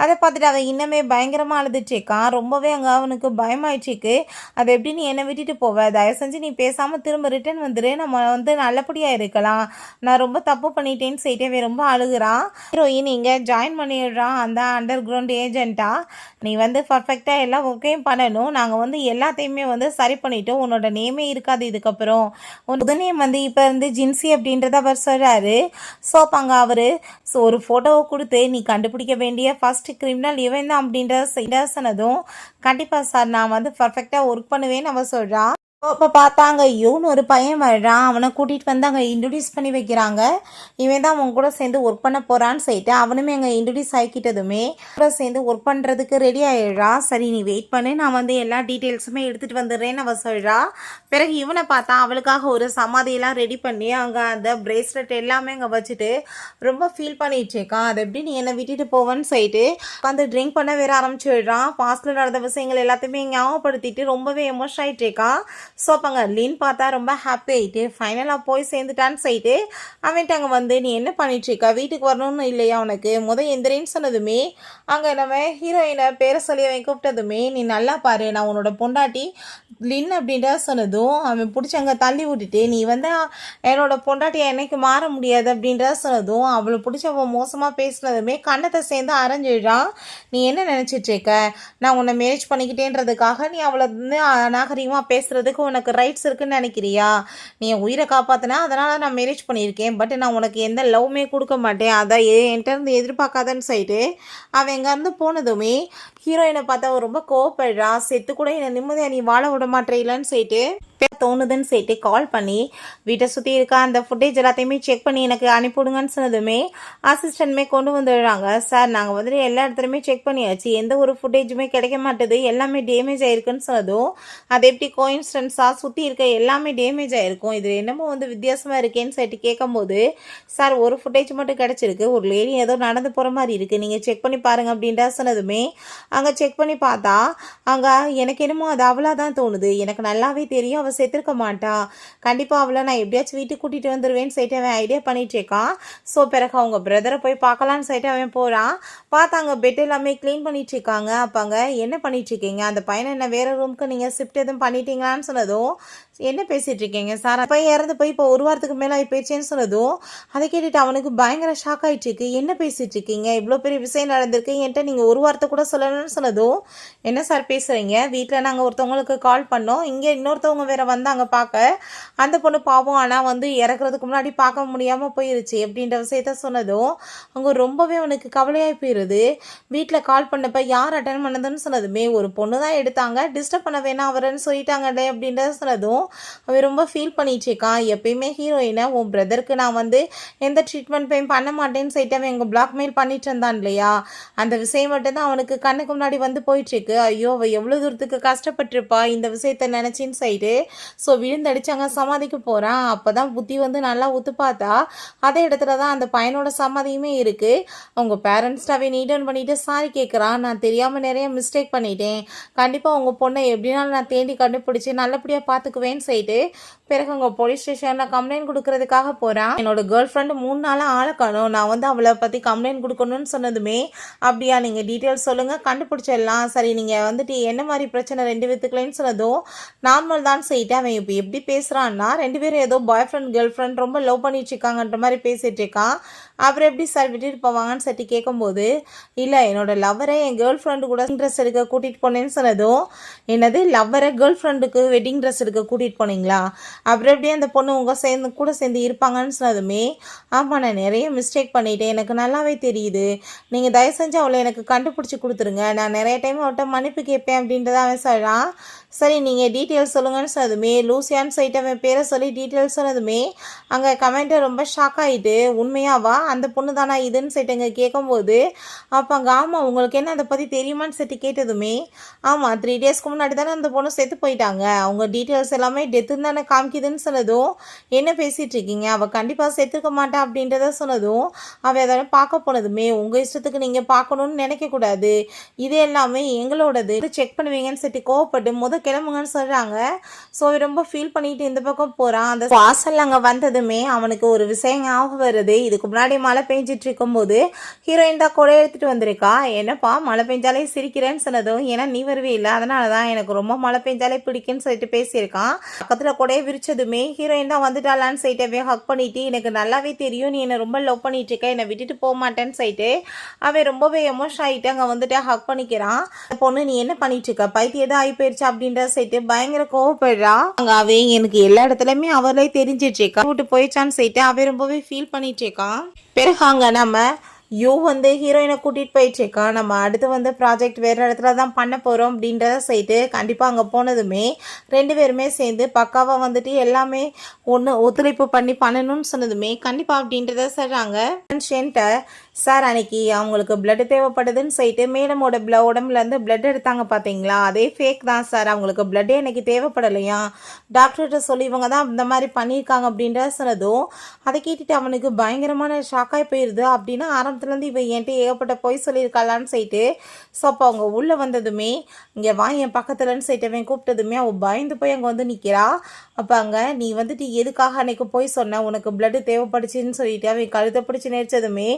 அதை பார்த்துட்டு அவன் இன்னமே பயங்கரமாக அழுதுட்டுருக்கான். ரொம்பவே அங்கே அவனுக்கு பயமாயிடுச்சிக்கு. அதை எப்படி நீ என்னை விட்டுட்டு போவ, தயவு செஞ்சு நீ பேசாமல் திரும்ப ரிட்டர்ன் வந்துடு, நம்ம வந்து நல்லபடியாக இருக்கலாம், நான் ரொம்ப தப்பு பண்ணிட்டேன்னு சொல்லிட்டு அவன் ரொம்ப அழுகுறான். ஹீரோயின் இங்கே ஜாயின் பண்ணிடுறான் அந்த அண்டர் கிரவுண்ட் ஏஜென்ட்டா. நீ வந்து பர்ஃபெக்டாக எல்லாம் ஓகேயும் பண்ணணும், நாங்கள் வந்து எல்லாத்தையுமே வந்து சரி பண்ணிட்டோம், உன்னோட நேமே இருக்காது இதுக்கப்புறம், உன்னோட நேம் வந்து இப்போ இருந்து ஜின்சி அப்படின்றத அவர் சொல்கிறாரு. ஸோ அப்போ அங்கே அவர் ஒரு ஃபோட்டோவை கொடுத்து நீ கண்டுபிடிக்க வேண்டிய ஃபர்ஸ்ட் கிரிமினல் இவன் தான் அப்படின்ற சொன்னதும் கண்டிப்பாக சார் நான் வந்து பர்ஃபெக்டாக ஒர்க் பண்ணுவேன்னு அவர் சொல்கிறா. அப்போ பார்த்தாங்க யூன்னு ஒரு பையன் வர்றான், அவனை கூட்டிகிட்டு வந்து அங்கே இன்ட்ரடியூஸ் பண்ணி வைக்கிறாங்க. இவன் தான் அவங்க கூட சேர்ந்து ஒர்க் பண்ண போகிறான்னு சொல்லிட்டு அவனுமே அங்கே இன்ட்ரடியூஸ் ஆகிக்கிட்டதுமே கூட சேர்ந்து ஒர்க் பண்ணுறதுக்கு ரெடி ஆகிடுறா. சரி நீ வெயிட் பண்ணு, நான் வந்து எல்லா டீட்டெயில்ஸுமே எடுத்துகிட்டு வந்துடுறேன்னு அவள் சொல்கிறா. பிறகு இவனை பார்த்தா அவளுக்காக ஒரு சமாதியெல்லாம் ரெடி பண்ணி அங்கே அந்த பிரேஸ்லெட் எல்லாமே அங்கே வச்சுட்டு ரொம்ப ஃபீல் பண்ணிட்டு இருக்கான். அதை எப்படி நீ என்னை விட்டுட்டு போவேன்னு சொல்லிட்டு வந்து ட்ரிங்க் பண்ண வேற ஆரம்பிச்சுடுறான். பாஸ்டில் நடந்த விஷயங்கள் எல்லாத்தையுமே ஞாபகப்படுத்திட்டு ரொம்பவே எமோஷன் ஆகிட்டு இருக்கான். ஸோ அப்போங்க லின் பார்த்தா ரொம்ப ஹாப்பி ஆகிட்டு ஃபைனலாக போய் சேர்ந்துட்டான்னு சொல்லிட்டு அவன்ட்டு அங்கே வந்து நீ என்ன பண்ணிட்டுருக்கா, வீட்டுக்கு வரணும்னு இல்லையா உனக்கு, எந்திரின்னு சொன்னதுமே அங்கே நம்ம ஹீரோயினை பேரை சொல்லி அவன் கூப்பிட்டதுமே நீ நல்லா பாரு நான் உன்னோட பொண்டாட்டி லின் அப்படின்ற சொன்னதும் அவன் பிடிச்சி அங்கே தள்ளி விட்டுட்டு நீ வந்து என்னோட பொண்டாட்டியை என்னைக்கு மாற முடியாது அப்படின்ற சொன்னதும் அவளை பிடிச்சி அவன் மோசமாக பேசினதுமே கண்ணத்தை சேர்ந்து அரைஞ்சிடுறான். நீ என்ன நினச்சிட்டு இருக்க, நான் உன்னை மேரேஜ் பண்ணிக்கிட்டேன்றதுக்காக நீ அவளை வந்து நாகரிகமாக பேசுகிறதுக்கு உனக்கு ரைட்ஸ் இருக்குன்னு நினைக்கிறியா, நீ என் உயிரை காப்பாற்றினா அதனால் நான் மேரேஜ் பண்ணியிருக்கேன், பட் நான் உனக்கு எந்த லவ்மே கொடுக்க மாட்டேன், அதான் என்கிட்ட இருந்து எதிர்பார்க்காதன்னு சொல்லிட்டு அவன் எங்கேருந்து போனதுமே ஹீரோயினை பார்த்தா அவன் ரொம்ப கோவப்படுறா. செத்து கூட என்னை நிம்மதியாக நீ வாழ விட மாட்டேலன்னு சொல்லிட்டு தோணுதுன்னு சொல்லிட்டு கால் பண்ணி வீட்டை சுற்றி இருக்க அந்த ஃபுட்டேஜ் எல்லாத்தையுமே செக் பண்ணி எனக்கு அனுப்பிவிடுங்கன்னு சொன்னதுமே அசிஸ்டன்ட்மே கொண்டு வந்துடுறாங்க. சார் நாங்கள் வந்துட்டு எல்லா இடத்துலையுமே செக் பண்ணியாச்சு, எந்த ஒரு ஃபுட்டேஜுமே கிடைக்க மாட்டேது, எல்லாமே டேமேஜ் ஆயிருக்குன்னு சொன்னதும் அது எப்படி கோயின்சிடன்ஸாக சுற்றி இருக்க எல்லாமே டேமேஜ் ஆயிருக்கும், இது என்னமோ வந்து வித்தியாசமாக இருக்கேன்னு சொல்லிட்டு கேட்கும்போது சார் ஒரு ஃபுட்டேஜ் மட்டும் கிடச்சிருக்கு, ஒரு லேடி ஏதோ நடந்து போகிற மாதிரி இருக்குது, நீங்கள் செக் பண்ணி பாருங்கள் அப்படின்டா சொன்னதுமே அங்கே செக் பண்ணி பார்த்தா அங்கே எனக்கு என்னமோ அது அவளாக தான் தோணுது, எனக்கு நல்லாவே தெரியும் அவள் செத்துருக்க மாட்டா, கண்டிப்பாக அவளை நான் எப்படியாச்சும் வீட்டுக்கு கூட்டிகிட்டு வந்துடுவேன்னு சொல்லிட்டு அவன் ஐடியா பண்ணிட்டு இருக்கான். ஸோ பிறகு அவங்க பிரதரை போய் பார்க்கலான்னு சொல்லிட்டு அவன் போகிறான். பார்த்தாங்க பெட் எல்லாமே க்ளீன் பண்ணிட்டு இருக்காங்க. அப்பாங்க என்ன பண்ணிட்டு இருக்கீங்க, அந்த பையனை என்ன வேறு ரூமுக்கு நீங்கள் ஷிஃப்ட் எதுவும் பண்ணிட்டீங்களான்னு சொன்னதும் என்ன பேசிகிட்டு இருக்கீங்க சார், அப்போ இறந்து போய் இப்போ ஒரு வாரத்துக்கு மேலே ஆகி போயிடுச்சேன்னு சொன்னதும் அதை கேட்டுட்டு அவனுக்கு பயங்கர ஷாக் ஆகிட்டு இருக்கு. என்ன பேசிகிட்டு இருக்கீங்க, இவ்வளோ பெரிய விஷயம் நடந்திருக்கு, என்கிட்ட நீங்கள் ஒரு வாரத்தை கூட சொல்லணும்னு சொன்னதும் என்ன சார் பேசுகிறீங்க, வீட்டில் நாங்கள் ஒருத்தவங்களுக்கு கால் பண்ணோம், இங்கே இன்னொருத்தவங்க வேறு வந்தாங்க பார்க்க, அந்த பொண்ணு பாவம் ஆனால் வந்து இறக்குறதுக்கு முன்னாடி பார்க்க முடியாமல் போயிருச்சு அப்படின்ற விஷயத்த சொன்னதும் அங்கே ரொம்பவே அவனுக்கு கவலையாகி போயிடுது. வீட்டில் கால் பண்ணப்போ யார் அட்டன் பண்ணதுன்னு சொன்னதுமே ஒரு பொண்ணு தான் எடுத்தாங்க, டிஸ்டர்ப் பண்ண வேணாம் அவரன்னு சொல்லிட்டாங்கடே அப்படின்றத சொன்னதும் அவன் ரொம்ப ஃபீல் பண்ணிட்டு இருக்கான். எப்பயுமே ஹீரோயினை உன் பிரதருக்கு நான் வந்து எந்த ட்ரீட்மெண்ட்டையும் பண்ண மாட்டேன்னு சொல்லிட்டு அவன் எங்கள் பிளாக்மெயில் பண்ணிட்டு இருந்தான் இல்லையா, அந்த விஷயம் மட்டும்தான் அவனுக்கு கண்ணுக்கு முன்னாடி வந்து போயிட்டுருக்கு. ஐயோ அவள் எவ்வளோ தூரத்துக்கு கஷ்டப்பட்டிருப்பா இந்த விஷயத்த நினச்சின்னு சொல்லிட்டு ஸோ விழுந்தடிச்சாங்க சமாதிக்கு போகிறான். அப்போ தான் புத்தி வந்து நல்லா ஒத்து பார்த்தா அதே இடத்துல தான் அந்த பையனோட சமாதியுமே இருக்குது. அவங்க பேரண்ட்ஸ்டாவே நீட் டவுன் பண்ணிவிட்டு சாரி கேட்குறான், நான் தெரியாமல் நிறைய மிஸ்டேக் பண்ணிட்டேன், கண்டிப்பாக உங்கள் பொண்ணை எப்படினாலும் நான் தேடி கண்டுபிடிச்சி நல்லபடியாக பார்த்துக்குவேன்னு சொல்லிட்டு பிறகு அவங்க போலீஸ் ஸ்டேஷனில் கம்ப்ளைண்ட் கொடுக்கறதுக்காக போகிறான். என்னோட கேர்ள் ஃப்ரெண்டு 3 நாளாக ஆளை காணோம், நான் வந்து அவளை பற்றி கம்ப்ளைண்ட் கொடுக்கணும்னு சொன்னதுமே அப்படியா நீங்கள் டீட்டெயில்ஸ் சொல்லுங்கள் கண்டுபிடிச்சிடலாம், சரி நீங்கள் வந்துட்டு என்ன மாதிரி பிரச்சனை 2 பேத்துக்குள்ளேன்னு சொன்னதும் நார்மல் தான் சொல்லிட்டு அவன் இப்போ எப்படி பேசுகிறான்னா 2 பேரும் ஏதோ பாய் ஃப்ரெண்ட் கேர்ள் ஃப்ரெண்ட் ரொம்ப லவ் பண்ணிட்டு இருக்காங்கன்ற மாதிரி பேசிகிட்டு இருக்கான். அப்புறம் எப்படி சார் விட்டுட்டு போவாங்கன்னு சொல்லி கேட்கும்போது இல்லை என்னோட லவ்வரை என் கேர்ள் ஃப்ரெண்டு கூட ட்ரெஸ் எடுக்க கூட்டிகிட்டு போனேன்னு சொன்னதும் என்னது லவ்வரை கேர்ள் ஃப்ரெண்டுக்கு வெட்டிங் ட்ரெஸ் எடுக்க கூட்டிகிட்டு போனீங்களா, அப்புறம் எப்படி அந்த பொண்ணு உங்கள் கூட சேர்ந்து இருப்பாங்கன்னு சொன்னதுமே ஆமாம் நான் நிறைய மிஸ்டேக் பண்ணிட்டேன், எனக்கு நல்லாவே தெரியுது, நீங்கள் தயவு செஞ்சு அவளை எனக்கு கண்டுபிடிச்சி கொடுத்துருங்க, நான் நிறைய டைம் அவட்ட மன்னிப்பு கேட்பேன் அப்படின்றத அவன் சொல்கிறான். சரி நீங்கள் டீட்டெயில்ஸ் சொல்லுங்கன்னு சொன்னதுமே லூசியான்னு சொல்லிட்டு அவன் பேரை சொல்லி டீட்டெயில்ஸ் சொன்னதுமே அங்கே கமெண்ட்டை ரொம்ப ஷாக் ஆகிட்டு உண்மையாவா அந்த பொண்ணு தானா இதுன்னு சொல்லிட்டு அங்கே கேட்கும்போது அப்போ அங்கே ஆமாம் உங்களுக்கு என்ன அதை பற்றி தெரியுமான்னு சொல்லிட்டு கேட்டதுமே ஆமாம் 3 டேஸ்க்கு முன்னாடி தானே அந்த பொண்ணு செத்து போயிட்டாங்க, அவங்க டீட்டெயில்ஸ் எல்லாமே டெத்துன்னு தானே காமிக்குதுன்னு சொன்னதும் என்ன பேசிகிட்டு இருக்கீங்க, அவள் கண்டிப்பாக செத்துக்க மாட்டா அப்படின்றத சொன்னதும் அவள் அதை பார்க்க போனதுமே உங்கள் இஷ்டத்துக்கு நீங்கள் பார்க்கணுன்னு நினைக்கக்கூடாது, இது எல்லாமே எங்களோடது செக் பண்ணுவீங்கன்னு சொல்லிட்டு கோவப்பட்டு கிளம்புங்கன்னு சொல்கிறாங்க. ஸோ ரொம்ப ஃபீல் பண்ணிட்டு இந்த பக்கம் போகிறான். அந்த வாசல் அங்கே வந்ததுமே அவனுக்கு ஒரு விஷயம் ஞாபகம் வருது. இதுக்கு முன்னாடி மழை பெஞ்சிட்டு இருக்கும்போது ஹீரோயின் தான் கொடை எடுத்துகிட்டு வந்திருக்கா. என்னப்பா மழை பெஞ்சாலே சிரிக்கிறேன்னு சொன்னதும் ஏன்னா நீ வருவே இல்லை அதனால தான் எனக்கு ரொம்ப மழை பெஞ்சாலே பிடிக்குன்னு சொல்லிட்டு பேசியிருக்கான். பக்கத்தில் கொடையை விரிச்சதுமே ஹீரோயின் தான் வந்துட்டாளான்னு சொல்லிட்டு ஹக் பண்ணிட்டு எனக்கு நல்லாவே தெரியும் நீ என்னை ரொம்ப லவ் பண்ணிட்டு இருக்க, என்னை விட்டுட்டு போக மாட்டேன்னு சொல்லிட்டு அவன் ரொம்பவே எமோஷன் ஆகிட்டு அங்கே வந்துட்டு ஹக் பண்ணிக்கிறான். பொண்ணு நீ என்ன பண்ணிட்டு இருக்க, பைத்தியம் தான் ஆகி போயிடுச்சு அப்படின்ற சொல்லிட்டு பயங்கர கோவப்படுறா. அங்க அவன் எனக்கு எல்லா இடத்துலயுமே அவளே தெரிஞ்சிட்டு இருக்கா விட்டு போயிடுச்சான்னு சொல்லிட்டு அவன் ரொம்பவே ஃபீல் பண்ணிட்டு இருக்கான். பிறகு அங்க நம்ம யூ வந்து ஹீரோயினை கூட்டிகிட்டு போயிட்டுருக்கான். நம்ம அடுத்து வந்து ப்ராஜெக்ட் வேறு இடத்துல தான் பண்ண போகிறோம் அப்படின்றத செய்து கண்டிப்பாக அங்கே போனதுமே 2 பேருமே சேர்ந்து பக்காவாக வந்துட்டு எல்லாமே ஒத்துழைப்பு பண்ணி பண்ணணும்னு சொன்னதுமே கண்டிப்பாக அப்படின்றத சொல்கிறாங்க. சார் அன்னைக்கு அவங்களுக்கு பிளட் தேவைப்படுதுன்னு சொல்லிட்டு மேடமோட உடம்புலேருந்து பிளட் எடுத்தாங்க பார்த்தீங்களா, அதே ஃபேக் தான் சார், அவங்களுக்கு பிளட்டே எனக்கு தேவைப்படலையா, டாக்டர்கிட்ட சொல்லி இவங்க தான் இந்த மாதிரி பண்ணியிருக்காங்க அப்படின்றத சொன்னதும் அதை கேட்டுட்டு அவனுக்கு பயங்கரமான ஷாக்காகி போயிடுது. அப்படின்னா ஆரம்பத்துலேருந்து இவன் என்கிட்ட ஏகப்பட்ட பொய் சொல்லியிருக்காளான்னு சொல்லிட்டு. ஸோ அப்போ அவங்க உள்ளே வந்ததுமே இங்கே வா என் பக்கத்துலன்னு சொல்லிட்டு அவன் கூப்பிட்டதுமே அவள் பயந்து போய் அங்கே வந்து நிற்கிறா. அப்போ அங்கே நீ வந்துட்டு எதுக்காக அன்னைக்கு போய் சொன்ன, உனக்கு பிளட்டு தேவைப்படுச்சுன்னு சொல்லிட்டு அவன் கழுத்தை பிடிச்சி நேர்ச்சதுமே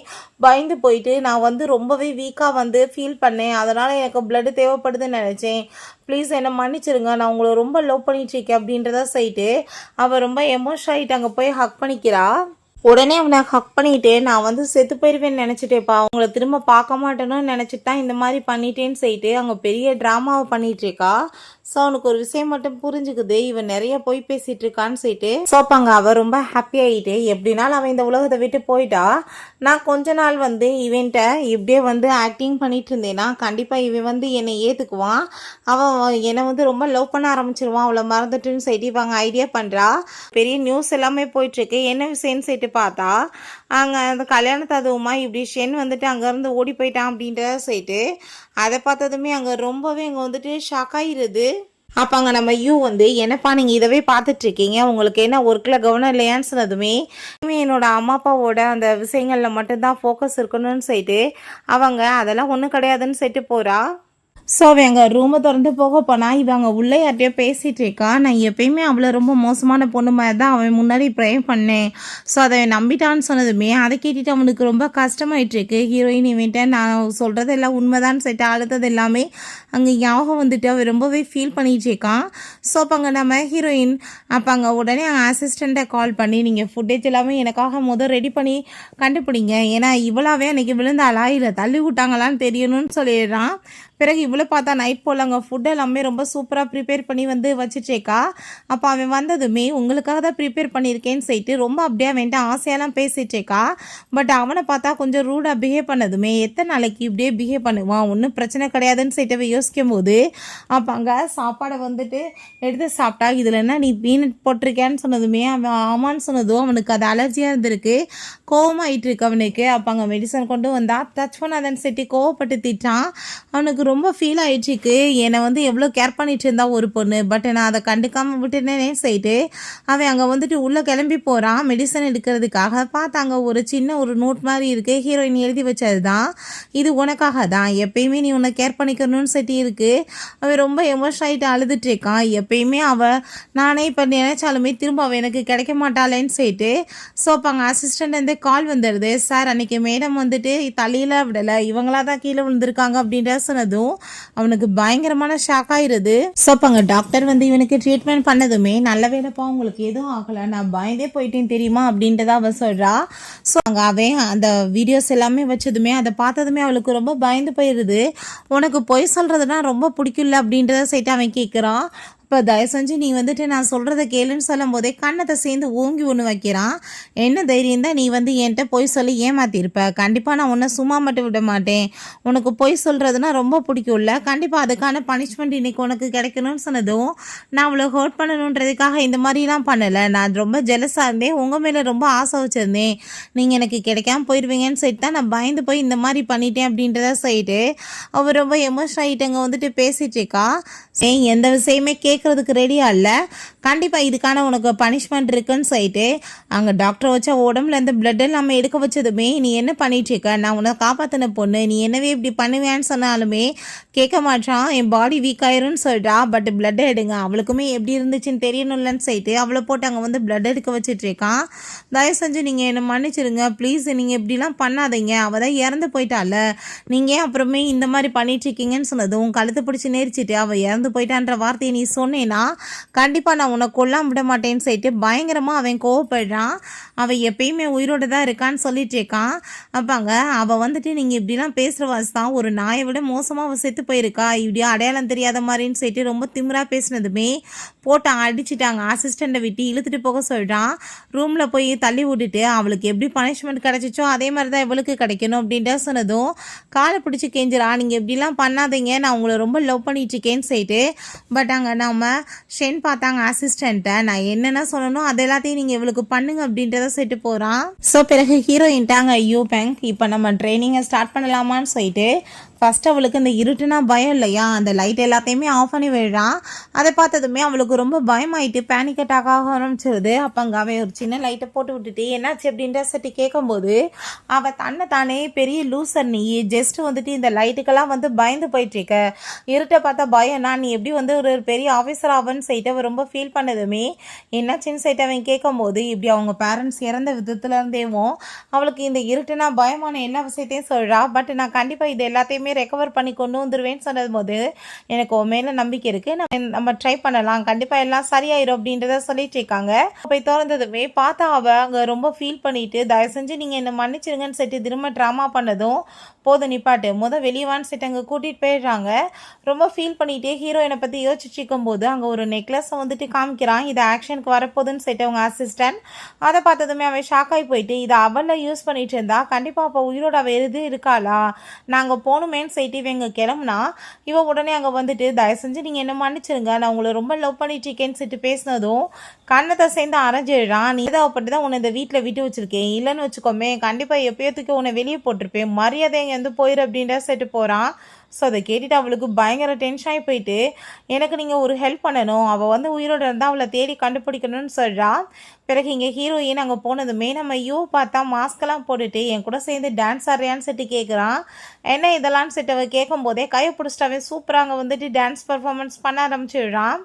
பயந்து போயிட்டு, நான் வந்து ரொம்பவே வீக்காக வந்து ஃபீல் பண்ணேன், அதனால் எனக்கு பிளட்டு தேவைப்படுதுன்னு நினச்சேன், ப்ளீஸ் என்னை மன்னிச்சிருங்க, நான் உங்களை ரொம்ப லவ் பண்ணிட்டுருக்கேன் அப்படின்றத சொல்லிட்டு அவள் ரொம்ப எமோஷன் ஆகிட்டு அங்கே போய் ஹக் பண்ணிக்கிறா. உடனே அவனை ஹக் பண்ணிட்டு, நான் வந்து செத்து போயிடுவேன்னு நினச்சிட்டேப்பா, அவங்கள திரும்ப பார்க்க மாட்டேன்னு நினச்சிட்டு தான் இந்த மாதிரி பண்ணிட்டேன்னு சொல்லிட்டு அங்கே பெரிய ட்ராமாவை பண்ணிகிட்ருக்கா. ஸோ அவனுக்கு ஒரு விஷயம் மட்டும் புரிஞ்சுக்குது, இவன் நிறைய போய் பேசிகிட்டு இருக்கான்னு சொல்லிட்டு. ஸோ அப்போ அங்கே அவள் ரொம்ப ஹாப்பி ஆகிட்டு, எப்படினாலும் அவன் இந்த உலகத்தை விட்டு போயிட்டா, நான் கொஞ்ச நாள் வந்து இவன்ட்ட இப்படியே வந்து ஆக்டிங் பண்ணிட்டு இருந்தேன்னா கண்டிப்பாக இவன் வந்து என்னை ஏற்றுக்குவான், அவன் என்னை வந்து ரொம்ப லவ் பண்ண ஆரம்பிச்சிருவான், அவளை மறந்துட்டுன்னு சொல்லிட்டு இவங்க ஐடியா பண்ணுறா. பெரிய நியூஸ் எல்லாமே போயிட்டுருக்கு. என்ன விஷயம்னு சொல்லிட்டு பார்த்தா அங்கே அந்த கல்யாணத்து அதுவுமா இப்படி ஷென் வந்துட்டு அங்கேருந்து ஓடி போயிட்டான் அப்படின்றத சொல்லிட்டு அதை பார்த்ததுமே அங்கே ரொம்பவே அங்கே வந்துட்டு ஷாக் ஆகிடுது. அப்போ அங்கே நம்ம யூ வந்து என்னப்பா நீங்கள் இதவே பார்த்துட்ருக்கீங்க, உங்களுக்கு என்ன ஒர்க்கில் கவனம் இல்லையான்னு சொன்னதுமே என்னோட அம்மா அப்பாவோட அந்த விஷயங்களில் மட்டும்தான் ஃபோக்கஸ் இருக்கணும்னு சொல்லிட்டு அவங்க அதெல்லாம் ஒன்றும் கிடையாதுன்னு சொல்லிட்டு போகிறா. ஸோ அவன் அங்கே ரூமை திறந்து போக போனால் இவங்க உள்ளே யார்ட்டையோ பேசிகிட்டு இருக்கா. நான் எப்பயுமே அவ்வளோ ரொம்ப மோசமான பொண்ணு மாதிரி தான் அவன் முன்னாடி ப்ரே பண்ணேன். ஸோ அதை நம்பிட்டான்னு சொன்னதுமே அதை கேட்டுட்டு அவனுக்கு ரொம்ப கஷ்டமாயிட்டுருக்கு. ஹீரோயின் இவன்ட்ட நான் சொல்கிறது எல்லாம் உண்மைதான்னு சொல்லிட்டு அழுத்தது எல்லாமே அங்கே ஞாபகம் வந்துட்டு அவன் ரொம்பவே ஃபீல் பண்ணிகிட்டு இருக்கான். ஸோ அப்போ அங்கே நம்ம ஹீரோயின் அப்போ அங்கே உடனே அங்கே அசிஸ்டண்ட்டை கால் பண்ணி நீங்கள் ஃபுட்டேஜ் எல்லாமே எனக்காக ரெடி பண்ணி கண்டுபிடிங்க, ஏன்னா இவ்வளோவே அன்றைக்கி விழுந்தாளா இல்லை தள்ளி விட்டாங்களான்னு தெரியணும்னு சொல்லிடுறான். பிறகு இவ்வளோ பார்த்தா நைட் போல் அங்கே ஃபுட் எல்லாமே ரொம்ப சூப்பராக ப்ரிப்பேர் பண்ணி வந்து வச்சுட்டேக்கா. அப்போ அவன் வந்ததுமே உங்களுக்காக தான் ப்ரிப்பேர் பண்ணியிருக்கேன்னு சொல்லிட்டு ரொம்ப அப்படியே அவன்ட்டு ஆசையெல்லாம் பேசிட்டேக்கா. பட் அவனை பார்த்தா கொஞ்சம் ரூடாக பிஹேவ் பண்ணதுமே எத்தனை நாளைக்கு இப்படியே பிஹேவ் பண்ணுவான், ஒன்றும் பிரச்சனை கிடையாதுன்னு சொல்லிட்டு யோசிக்கும் போது அப்போ அங்கே சாப்பாடை வந்துட்டு எடுத்து சாப்பிட்டா இதில் என்ன நீ பீனட் போட்டிருக்கேன்னு சொன்னதுமே அவன் ஆமான்னு சொன்னதும் அவனுக்கு அது அலர்ஜியாக இருந்திருக்கு, கோவமாயிட்டு இருக்கு அவனுக்கு. அப்போ அங்கே மெடிசன் கொண்டு வந்தா டச் பண்ணாதன்னு சொல்லிட்டு கோவப்பட்டு திட்டான். அவனுக்கு ரொம்ப ஃபீல் ஆகிடுச்சிக்கு, என்னை வந்து எவ்வளோ கேர் பண்ணிட்டு இருந்தா ஒரு பொண்ணு, பட் நான் அதை கண்டுக்காமல் விட்டுனே சொல்லிட்டு அவன் அங்கே வந்துட்டு உள்ளே கிளம்பி போகிறான் மெடிசன் எடுக்கிறதுக்காக. பார்த்தாங்க ஒரு சின்ன ஒரு நோட் மாதிரி இருக்குது, ஹீரோயின் எழுதி வச்சது தான், இது உனக்காக தான், எப்பயுமே நீ உன்னை கேர் பண்ணிக்கணும்னு சொல்லிட்டு இருக்குது. அவன் ரொம்ப எமோஷன் ஆகிட்டு அழுதுட்டு இருக்கான். எப்பயுமே அவள் நானே இப்போ நினைச்சாலுமே திரும்ப அவள் எனக்கு கிடைக்க மாட்டாளேன்னு சொல்லிட்டு. ஸோ அப்போ அங்கே அசிஸ்டண்ட் வந்து கால் வந்துடுது, சார் அன்றைக்கி மேடம் வந்துட்டு தலையில் விடலை, இவங்களா தான் கீழே விழுந்திருக்காங்க அப்படின்ற சொன்னதும் அவனுக்கு பயங்கரமான ஷாக் ஆயிருது. ஸோ அப்போ அங்கே டாக்டர் வந்து இவனுக்கு ட்ரீட்மெண்ட் பண்ணதுமே நல்ல வேலைப்பா உங்களுக்கு எதுவும் ஆகலை, நான் பயந்தே போயிட்டேன் தெரியுமா அப்படின்றத அவள் சொல்கிறா. ஸோ அங்கே அவன் அந்த வீடியோஸ் எல்லாமே வச்சதுமே அதை பார்த்ததுமே அவளுக்கு ரொம்ப பயந்து போயிடுது. உனக்கு பொய் சொல்கிறதுனா ரொம்ப பிடிக்கல அப்படின்றத சொல்லிட்டு அவன் கேட்குறான். இப்போ தயவு செஞ்சு நீ வந்துட்டு நான் சொல்கிறத கேளுன்னு சொல்லும் போதே கண்ணத்தை சேர்ந்து ஓங்கி ஒன்று வைக்கிறான். என்ன தைரியம் தான் நீ வந்து என்கிட்ட பொய் சொல்லி ஏமாத்திருப்ப, கண்டிப்பாக நான் உன்னை சும்மா மட்டும் விட மாட்டேன், உனக்கு பொய் சொல்கிறதுனா ரொம்ப பிடிக்கும்ல, கண்டிப்பாக அதுக்கான பனிஷ்மெண்ட் இன்றைக்கி உனக்கு கிடைக்கணும்னு சொன்னதும் நான் அவ்வளோ ஹர்ட் பண்ணணுன்றதுக்காக இந்த மாதிரிலாம் பண்ணலை, நான் ரொம்ப ஜெலஸாக இருந்தேன், உங்கள் மேலே ரொம்ப ஆசை வச்சுருந்தேன், நீங்கள் எனக்கு கிடைக்காம போயிடுவீங்கன்னு சொல்லிட்டு தான் நான் பயந்து போய் இந்த மாதிரி பண்ணிட்டேன் அப்படின்றத சொல்லிட்டு அவள் ரொம்ப எமோஷன் ஆகிட்டு அங்கே வந்துட்டு பேசிகிட்டு இருக்கா. எந்த விஷயமே கேட்குறதுக்கு ரெடியாக இல்லை, கண்டிப்பாக இதுக்கான உனக்கு பனிஷ்மெண்ட் இருக்குன்னு சொல்லிட்டு அங்கே டாக்டரை வச்சா உடம்புலேருந்து பிளட் எல்லாமே எடுக்க வச்சதுமே நீ என்ன பண்ணிட்டு இருக்க, நான் உன்னை காப்பாற்றின பொண்ணு, நீ என்னவே இப்படி பண்ணுவேன்னு சொன்னாலுமே கேட்க மாட்டான், என் பாடி வீக் ஆயிரும்னு சொல்கிறா. பட் பிளட் எடுங்க, அவளுக்குமே எப்படி இருந்துச்சுன்னு தெரியணும்லன்னு சொல்லிட்டு அவளை போட்டு அங்கே வந்து பிளட் எடுக்க வச்சுட்டு இருக்கான். தயவு செஞ்சு நீங்கள் என்னை மன்னிச்சிருங்க ப்ளீஸ், நீங்கள் இப்படிலாம் பண்ணாதீங்க, அவள் தான் இறந்து போயிட்டால, நீங்கள் அப்புறமே இந்த மாதிரி பண்ணிட்டுருக்கீங்கன்னு சொன்னதும் கழுத்தை பிடிச்சி நேரிச்சிட்டு அவள் இறந்து போயிட்டான்ற வார்த்தையை நீ சொன்னேன்னா கண்டிப்பாக நான் உன்னை கொல்லாம விட மாட்டேன்னு சொல்லிட்டு பயங்கரமாக அவன் கோவப்படுறான். அவள் எப்பயுமே உயிரோடு தான் இருக்கான்னு சொல்லிட்டு இருக்கான். அப்பாங்க அவள் வந்துட்டு நீங்கள் இப்படிலாம் பேசுகிற வாசி தான், ஒரு நாயை விட மோசமாக அவள் செத்து போயிருக்கா, இப்படியா அடையாளம் தெரியாத மாதிரின்னு சொல்லிட்டு ரொம்ப திமிராக பேசினதுமே போட்டு அடிச்சுட்டாங்க. அசிஸ்டண்ட்டை விட்டு இழுத்துட்டு போக சொல்கிறான். ரூமில் போய் தள்ளி விட்டுட்டு அவளுக்கு எப்படி பனிஷ்மெண்ட் கிடச்சிச்சோ அதே மாதிரி தான் இவளுக்கு கிடைக்கணும் அப்படின்ட்டு சொன்னதும் காலை பிடிச்சி கெஞ்சிரா, நீங்கள் இப்படிலாம் பண்ணாதீங்க, நான் உங்களை ரொம்ப லவ் பண்ணிட்டு இருக்கேன்னு சொல்லிட்டு. பட் அங்கே நம்ம ஷென் பார்த்தாங்க அசிஸ்டண்ட்டை, நான் என்னென்ன சொல்லணும் அது எல்லாத்தையும் நீங்கள் இவளுக்கு பண்ணுங்க அப்படின்றத சொல்லிட்டு போகிறான். ஸோ பிறகு ஹீரோயின்ட்டாங்க யூ பேங்க் இப்போ நம்ம ட்ரைனிங்கை ஸ்டார்ட் பண்ணலாமான்னு சொல்லிட்டு ஃபஸ்ட்டு அவளுக்கு இந்த இருட்டுனா பயம் இல்லையா, அந்த லைட் எல்லாத்தையுமே ஆஃப் பண்ணி விடுறான். அதை பார்த்ததுமே அவளுக்கு ரொம்ப பயமாயிட்டு பேனிக் அட்டாக் ஆக ஆரம்பிச்சிருது. அப்போ அங்கே அவன் ஒரு சின்ன லைட்டை போட்டு விட்டுட்டு என்னாச்சு அப்படின்ற சட்டி கேட்கும்போது அவள் தன்னை தானே பெரிய லூசர் நீ, ஜஸ்ட் வந்துட்டு இந்த லைட்டுக்கெல்லாம் வந்து பயந்து போயிட்டுருக்க, இருட்டை பார்த்தா பயம்னா நீ எப்படி வந்து ஒரு பெரிய ஆஃபீஸர் ஆவன்னு சொல்லிட்டு அவள் ரொம்ப ஃபீல் பண்ணதுமே என்னாச்சுன்னு சொல்லிட்டு அவன் கேட்கும்போது இப்படி அவங்க பேரண்ட்ஸ் இறந்த விதத்துலேருந்தேவும் அவளுக்கு இந்த இருட்டுனா பயமான எல்லா விஷயத்தையும் சொல்கிறா. பட் நான் கண்டிப்பாக இது எல்லாத்தையுமே ரெக்கவர் பண்ணி கொண்டு வந்துடுவேன்னு சொன்னது போது எனக்கு உன் மேலே நம்பிக்கை இருக்குது, நம்ம ட்ரை பண்ணலாம், கண்டிப்பாக எல்லாம் சரியாயிரும் அப்படின்றத சொல்லிட்டு இருக்காங்க. போய் திறந்ததுமே பார்த்தா அவள் அங்கே ரொம்ப ஃபீல் பண்ணிட்டு தயவு செஞ்சு நீங்கள் என்னை மன்னிச்சிருங்கன்னு சொல்லிட்டு திரும்ப ட்ராமா பண்ணதும் போதும் நிப்பாட்டு வெளியவான்னு சொல்லிட்டு அங்கே கூட்டிகிட்டு போயிடுறாங்க. ரொம்ப ஃபீல் பண்ணிகிட்டே ஹீரோயினை பற்றி யோசிச்சுட்டு இருக்கும்போது அங்கே ஒரு நெக்லஸை வந்துட்டு காமிக்கிறான். இது ஆக்ஷனுக்கு வரப்போகுதுன்னு சொல்லிட்டு அவங்க அசிஸ்டன்ட். அதை பார்த்ததுமே அவன் ஷாக் ஆகி போயிட்டு இதை அவளை யூஸ் பண்ணிட்டு இருந்தா கண்டிப்பாக அப்போ உயிரோட அவள் எது இருக்காளா, நாங்கள் போகணுமேன்னு சொல்லிட்டு இவங்க கிளம்புனா இவன் உடனே அங்கே வந்துட்டு தயவு செஞ்சு நீங்கள் என்ன மன்னிச்சிருங்க, நான் உங்களை ரொம்ப லவ் பண்ணிட்டு இருக்கேன்னு சொல்லிட்டு பேசினதும் கண்ணத்தை சேர்ந்து அரைஞ்சிடுறான். நீ ஏதாவப்பட்டு தான் உன்னை இந்த வீட்டில் விட்டு வச்சிருக்கேன், இல்லைன்னு வச்சுக்கோமே கண்டிப்பாக எப்போத்துக்கு உன்னை வெளியே போட்டிருப்பேன், மரியாதை இங்கே வந்து போயிரு அப்படின்ற செட்டு போகிறான். ஸோ அதை கேட்டுட்டு அவளுக்கு பயங்கர டென்ஷன் ஆகி போயிட்டு எனக்கு நீங்கள் ஒரு ஹெல்ப் பண்ணணும், அவள் வந்து உயிரோடு இருந்தால் அவளை தேடி கண்டுபிடிக்கணும்னு சொல்கிறான். பிறகு இங்கே ஹீரோயின் அங்கே போனதுமே நம்ம பார்த்தா மாஸ்கெல்லாம் போட்டுட்டு என் கூட சேர்ந்து டான்ஸ் ஆடுறியான்னு சொல்லிட்டு கேட்குறான். என்ன இதெல்லாம் சொல்லிட்டு அவள் கேட்கும் போதே கையை பிடிச்சிட்டாவே சூப்பராக அங்கே வந்துட்டு டான்ஸ் பர்ஃபார்மன்ஸ் பண்ண ஆரம்பிச்சிடுறான்.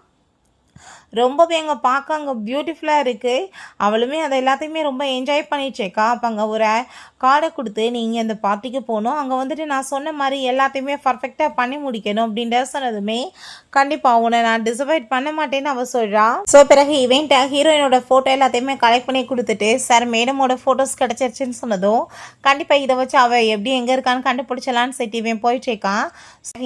ரொம்பவே அங்கே பார்க்க அங்கே பியூட்டிஃபுல்லாக இருக்குது. அவளுமே அதை எல்லாத்தையுமே ரொம்ப என்ஜாய் பண்ணிட்டுருக்கா. அப்போ அங்கே ஒரு கார்டை கொடுத்து நீங்கள் அந்த பார்ட்டிக்கு போகணும், அங்கே வந்துட்டு நான் சொன்ன மாதிரி எல்லாத்தையுமே பர்ஃபெக்டாக பண்ணி முடிக்கணும் அப்படின்ற சொன்னதுமே கண்டிப்பாக உன்னை நான் டிசப்பாயிண்ட் பண்ண மாட்டேன்னு அவள் சொல்கிறா. ஸோ பிறகு இவன்ட்ட ஹீரோயினோட ஃபோட்டோ எல்லாத்தையுமே கலெக்ட் பண்ணி கொடுத்துட்டு சார் மேடமோட ஃபோட்டோஸ் கிடச்சிருச்சுன்னு சொன்னதும் கண்டிப்பாக இதை வச்சு அவள் எப்படி எங்கே இருக்கான்னு கண்டுபிடிச்சலான்னு சொல்லிட்டு இவன் போயிட்டுருக்கான்.